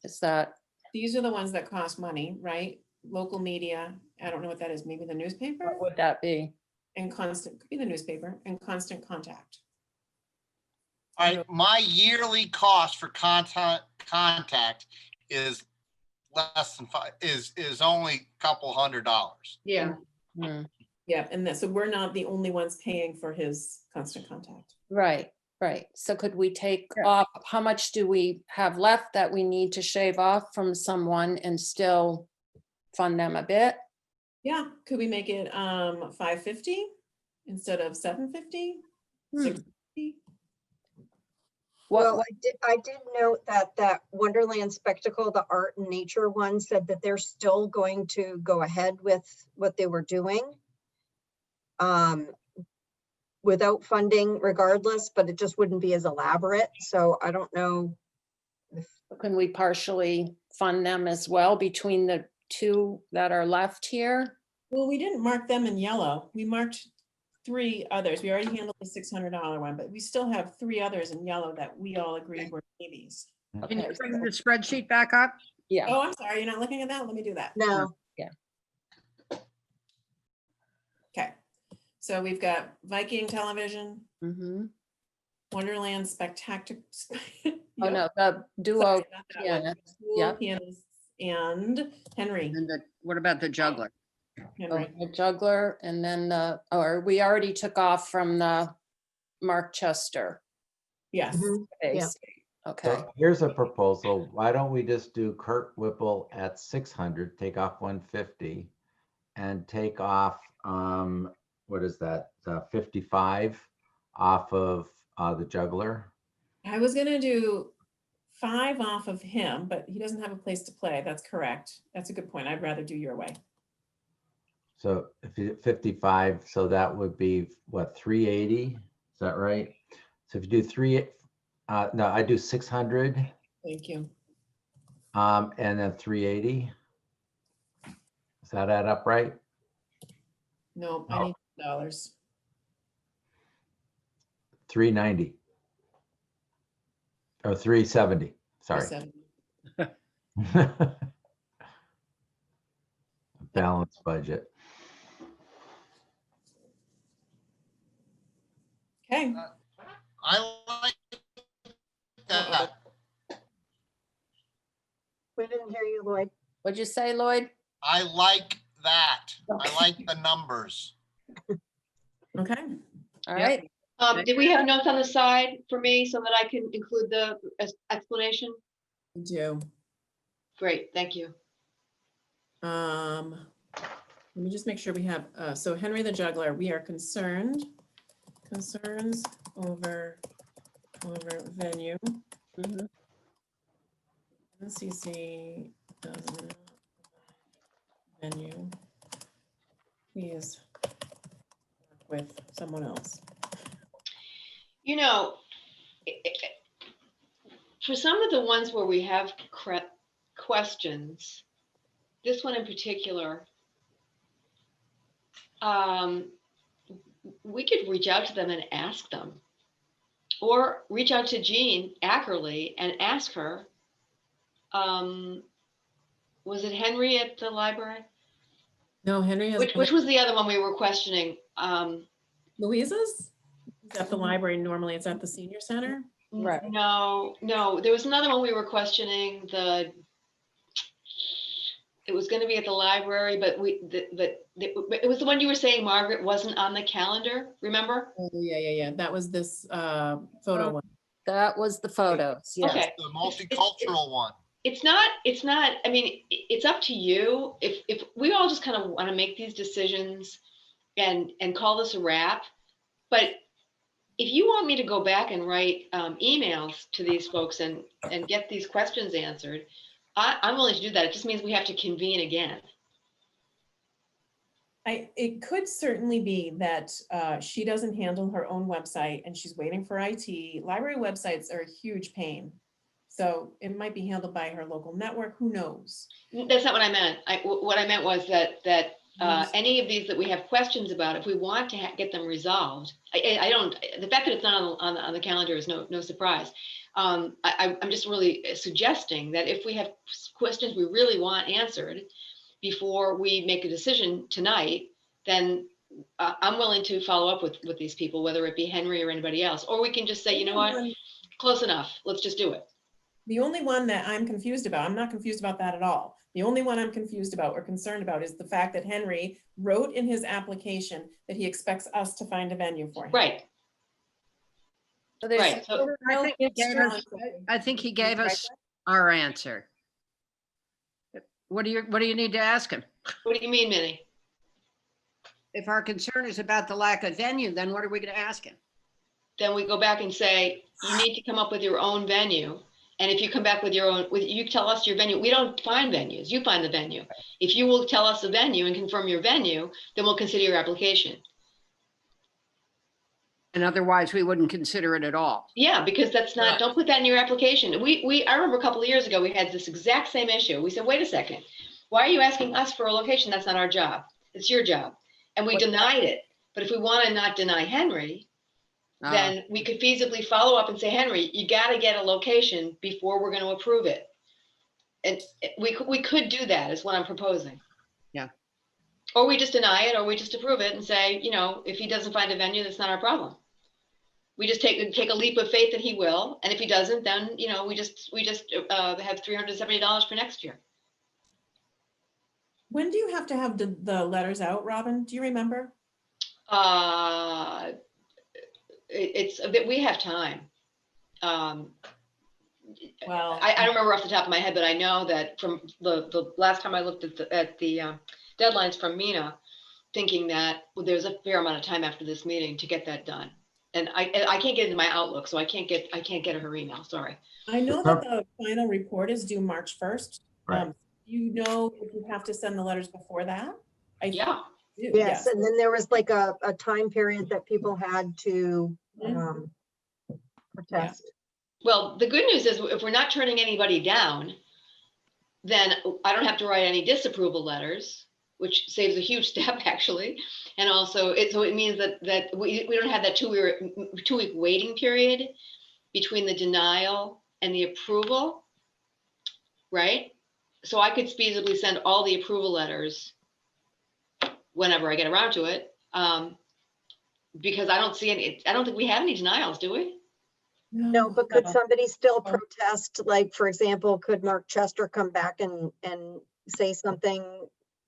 Is that, these are the ones that cost money, right? Local media, I don't know what that is, maybe the newspaper? what would that be? And constant, could be the newspaper, and constant contact. My yearly cost for contact is less than is only a couple $100. Yeah. Hmm, Yeah, and that, so we're not the only ones paying for his constant contact. right, right. So could we take off, how much do we have left that we need to shave off from someone and still fund them a bit? Yeah, could we make it 550 instead of 750? Hmm. 650? Well, I did note that Wonderland Spectacle, the art and nature one, said that they're still going to go ahead with what they were doing. Without funding regardless, but it just wouldn't be as elaborate. So I don't know. Can we partially fund them as well between the 2 that are left here? Well, we didn't mark them in yellow. We marked 3 others. We already handled the $600 one, but we still have 3 others in yellow that we all agreed were maybes. Can you Okay, bring the spreadsheet back up? yeah, Oh, I'm sorry, you're not looking at that? Let me do that. No, Okay, so we've got Viking Television, mhm. Wonderland Spectacular. Oh, no, the duo, yeah, yeah. Pianists and Henry. And what about the juggler? Henry. the juggler, and then or we already took off from the Mark Chester. Yes. Mhm. Yeah. base. Okay, So here's a proposal. Why don't we just do Kurt Whipple at 600, take off 150 and take off, what is that? 55 off of the juggler. I was gonna do 5 off of him, but he doesn't have a place to play. That's correct. That's a good point. I'd rather do your way. So if you 55, so that would be what, 380? Is that right? So if you do no, I do 600 Thank you. and then 380. Does that add up right? No, I No. need dollars. 390 or 370. Sorry. Balanced budget. Okay. I like that. we didn't hear you, Lloyd. what'd you say, Lloyd? I like that. I like the numbers. Okay. All Yep. right, Did we have notes on the side for me so that I can include the explanation? I do. Great, thank you. Let me just make sure we have, so Henry the Juggler, we are concerns over venue. mhm. NCC does not venue please work with someone else. You know, for some of the ones where we have questions, this one in particular, we could reach out to them and ask them, or reach out to Jean Ackerley and ask her. Was it Henry at the library? No, Henry has. Which was the other one we were questioning? Louisa's? Is at the library, normally it's at the senior center? Right. No, there was another one we were questioning. It was going to be at the library, but it was the one you were saying, Margaret, wasn't on the calendar, remember? Oh, yeah. That was this photo one. That was the photos, yes. Okay. The multicultural one. It's not, I mean, it's up to you. If we all just kind of want to make these decisions and call this a wrap, but if you want me to go back and write emails to these folks and get these questions answered, I'm willing to do that. It just means we have to convene again. It could certainly be that she doesn't handle her own website and she's waiting for IT. Library websites are a huge pain. So it might be handled by her local network, who knows? That's not what I meant. What I meant was that any of these that we have questions about, if we want to get them resolved, I don't, the fact that it's not on the calendar is no surprise. I'm just really suggesting that if we have questions we really want answered before we make a decision tonight, then I'm willing to follow up with these people, whether it be Henry or anybody else, or we can just say, you know what, close enough, let's just do it. The only one that I'm confused about, I'm not confused about that at all. The only one I'm confused about or concerned about is the fact that Henry wrote in his application that he expects us to find a venue for him. Right. So there's Right, so- no I think he gave us our answer. What do you need to ask him? What do you mean, Minnie? If our concern is about the lack of venue, then what are we going to ask him? Then we go back and say, you need to come up with your own venue. And if you come back with your own, you tell us your venue, we don't find venues, you find the venue. If you will tell us the venue and confirm your venue, then we'll consider your application. And otherwise, we wouldn't consider it at all. Yeah, because that's not, don't put that in your application. I remember a couple of years ago, we had this exact same issue. We said, wait a second, why are you asking us for a location? That's not our job. It's your job. And we denied it. But if we want to not deny Henry, then we could feasibly follow up and say, Henry, you got to get a location before we're going to approve it. And we could do that is what I'm proposing. Yeah. Or we just deny it, or we just approve it and say, you know, if he doesn't find a venue, that's not our problem. We just take a leap of faith that he will. And if he doesn't, then, you know, we just have $370 for next year. When do you have to have the letters out, Robin? Do you remember? It's a bit, we have time. Well, I don't remember off the top of my head, but I know that from the last time I looked at the deadlines from Mina, thinking that there's a fair amount of time after this meeting to get that done. And I can't get into my Outlook, so I can't get her email. Sorry. I know that the final report is due March 1st. Right. You know, if you have to send the letters before that. Yeah. Yes, and then there was like a time period that people had to protest. Well, the good news is if we're not turning anybody down, then I don't have to write any disapproval letters, which saves a huge step actually. And also it means that we don't have that two-week waiting period between the denial and the approval, right? So I could feasibly send all the approval letters whenever I get around to it, because I don't think we have any denials, do we? No, but could somebody still protest? Like, for example, could Mark Chester come back and say something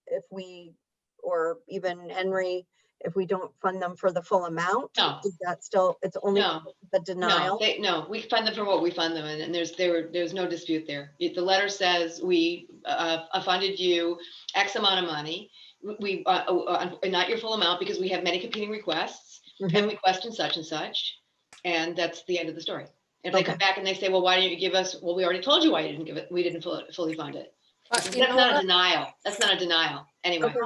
if we, or even Henry, if we don't fund them for the full amount? No. Is that still, it's only No. the denial? No, we fund them for what we fund them, and there's no dispute there. The letter says we funded you X amount of money. We not your full amount because we have many competing requests, and we question such and such, and that's the end of the story. If they come back and they say, well, why didn't you give us? Well, we already told you why you didn't give it. We didn't fully fund it. That's not a denial. That's not a denial. Anyway. Okay.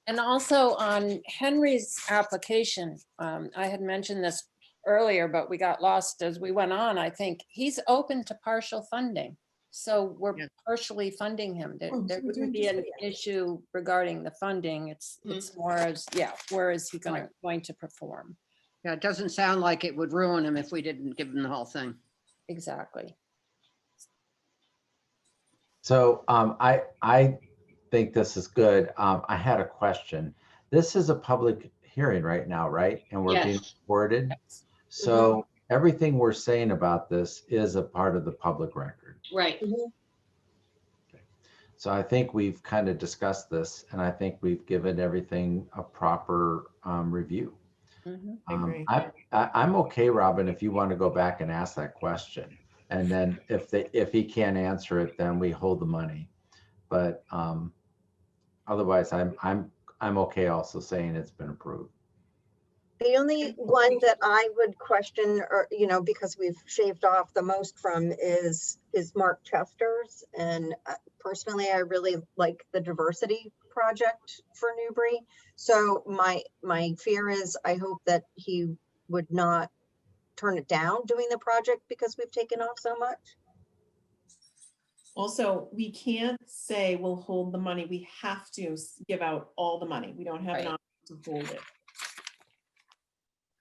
And also on Henry's application, I had mentioned this earlier, but we got lost as we went on. I think he's open to partial funding. So we're Yeah. partially funding him. There Oh, there so we're wouldn't doing be just an issue regarding the funding. It's more as, yeah, where is he going to perform? Yeah, it doesn't sound like it would ruin him if we didn't give him the whole thing. Exactly. So I think this is good. I had a question. This is a public hearing right now, right? And we're being Yes. recorded. So everything we're saying about this is a part of the public record. Right. So I think we've kind of discussed this, and I think we've given everything a proper review. Mhm. I agree. I'm okay, Robin, if you want to go back and ask that question. And then if he can't answer it, then we hold the money. But otherwise, I'm okay also saying it's been approved. The only one that I would question, or, because we've shaved off the most from is Mark Chester's. And personally, I really like the diversity project for Newbury. So my fear is, I hope that he would not turn it down doing the project because we've taken off so much. Also, we can't say we'll hold the money. We have to give out all the money. We don't have an Right. option to hold it.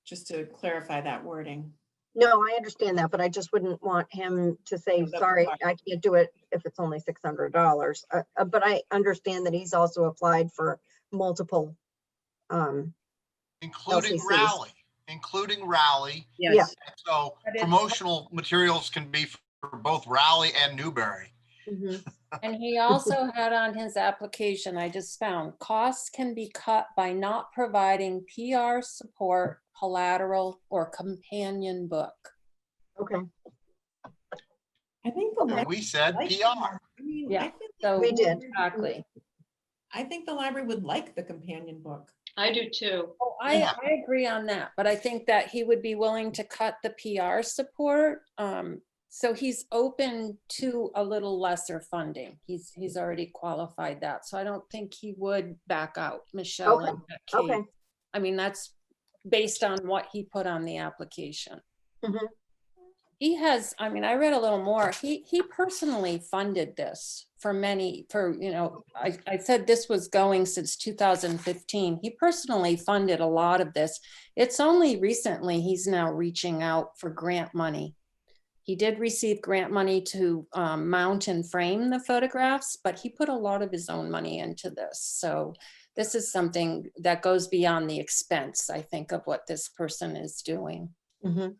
Just to clarify that wording. No, I understand that, but I just wouldn't want him to say, No, that's sorry, fine. I can't do it if it's only $600. But I understand that he's also applied for multiple. Including LCCs. Raleigh. Yes. So But it- promotional materials can be for both Raleigh and Newbury. Mhm. And he also had on his application, I just found, costs can be cut by not providing PR support, collateral, or companion book. Okay, I think the And library. we said like PR. I mean, Yeah, I feel like So We the did. library- exactly. I think the library would like the companion book. I do too. Oh, Yeah. I agree on that, but I think that he would be willing to cut the PR support. So he's open to a little lesser funding. He's already qualified that. So I don't think he would back out, Michelle Okay, and okay. Kate. I mean, that's based on what he put on the application. Mhm. He has, I mean, I read a little more. He personally funded this I said this was going since 2015. He personally funded a lot of this. It's only recently he's now reaching out for grant money. He did receive grant money to mount and frame the photographs, but he put a lot of his own money into this. So this is something that goes beyond the expense, I think, of what this person is doing. Mhm.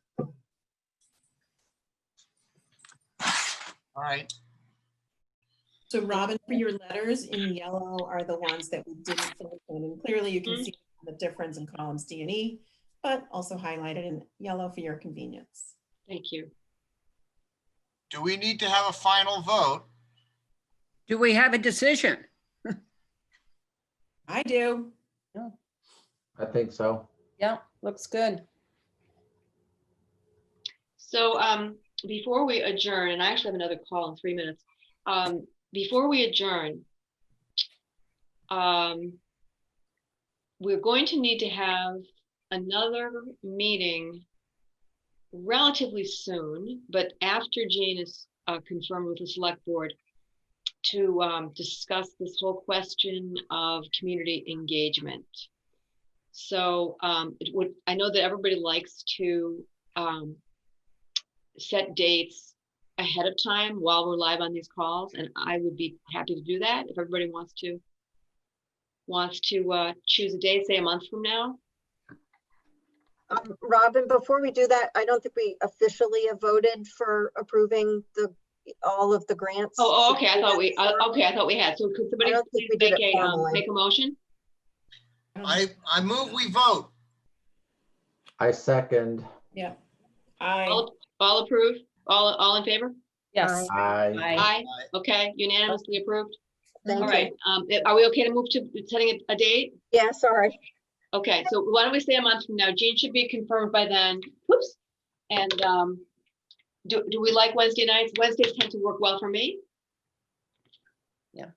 All right. So Robin, for your letters in yellow are the ones that we didn't finish on. And clearly you can see the difference in columns D and E, but also highlighted in yellow for your convenience. Thank you. Do we need to have a final vote? Do we have a decision? I do. I think so. Yeah, looks good. So before we adjourn, and I actually have another call in 3 minutes. Before we adjourn, we're going to need to have another meeting relatively soon, but after Jean is confirmed with the select board, to discuss this whole question of community engagement. So I know that everybody likes to set dates ahead of time while we're live on these calls, and I would be happy to do that if everybody wants to choose a date, say a month from now. Robin, before we do that, I don't think we officially have voted for approving all of the grants. Oh, okay. I thought we had. So could somebody I don't think please we did make it formally. make a motion? I move we vote. I second. Yeah. All approved? All in favor? Yes. I Aye. Okay, unanimously approved. Thank All you. right. Are we okay to move to setting a date? Yeah, sorry. Okay, so why don't we say a month from now? Jean should be confirmed by then. Whoops. And do we like Wednesday nights? Wednesdays tend to work well for me. Yeah.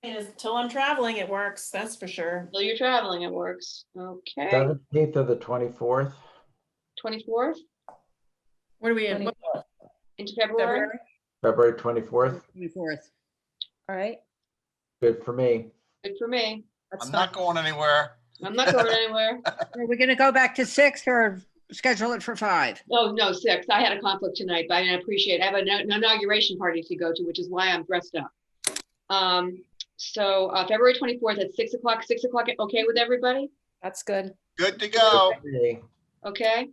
Until I'm traveling, it works, that's for sure. While you're traveling, it works. Okay, 17th or the 24th? 24th What are we in? 24th. What, into February. February 24th? 24th. All right, Good for me. Good for me. that's I'm fine. not going anywhere. I'm not going anywhere. Are we gonna go back to 6 or schedule it for 5? Oh, no, 6. I had a conflict tonight, but I appreciate it. I have an inauguration party to go to, which is why I'm dressed up. So February 24th at 6 o'clock, okay with everybody? That's good. Good to go. Me. Okay.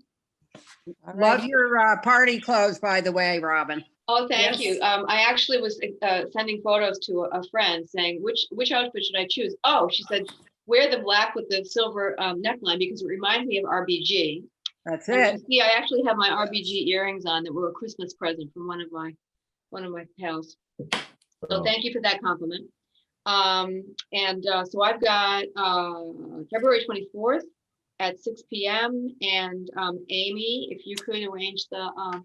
All Love right. your party clothes, by the way, Robin. Oh, thank Yes. you. I actually was sending photos to a friend saying, which outfit should I choose? Oh, she said, wear the black with the silver neckline because it reminds me of RBG. That's And it. you see, I actually have my RBG earrings on that were a Christmas present from one of my pals. So Oh. thank you for that compliment. So I've got February 24th at 6 p.m. And Amy, if you could arrange the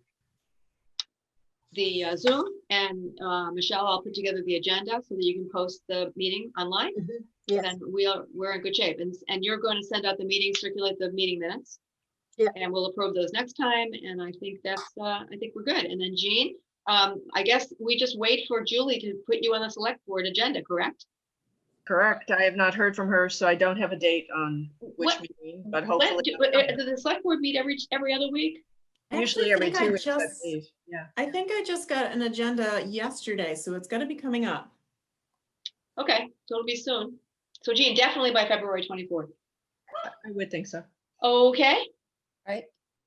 Zoom, and Michelle, I'll put together the agenda so that you can post the meeting online. Yes, Then we're in good shape. And you're going to send out the meeting, circulate the meeting minutes. Yeah. And we'll approve those next time. And I think I think we're good. And then Jean, I guess we just wait for Julie to put you on the select board agenda, correct? Correct. I have not heard from her, so I don't have a date on which What- meeting, but When, hopefully. do the select board meet every other week? I Usually actually every think 2 I weeks, I just- believe. Yeah. I think I just got an agenda yesterday, so it's gonna be coming up. Okay, so it'll be soon. So Jean, definitely by February 24th. I would think so. Okay,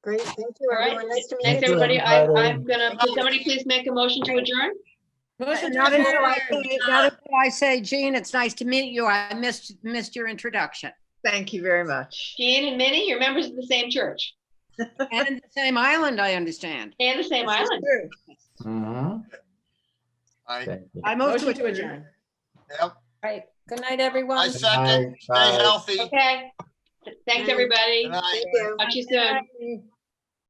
great. Thank you, all right. everyone. Nice to meet Thanks, you. everybody. everybody. I'm gonna, could somebody please make a motion to adjourn? Motion to Not until adjourn. I say, Jean, it's nice to meet you. I missed your introduction. Thank you very much. Jean and Minnie, you're members of the same church And the same island, I understand. and the same This is island. true. Mhm. I, Thank you. I moved Motion to to adjourn. adjourn. yep. All right. Good night, everyone. I second. Bye. Stay healthy. Okay. Thanks, Bye. everybody. Good night. Thank you. Talk to you soon.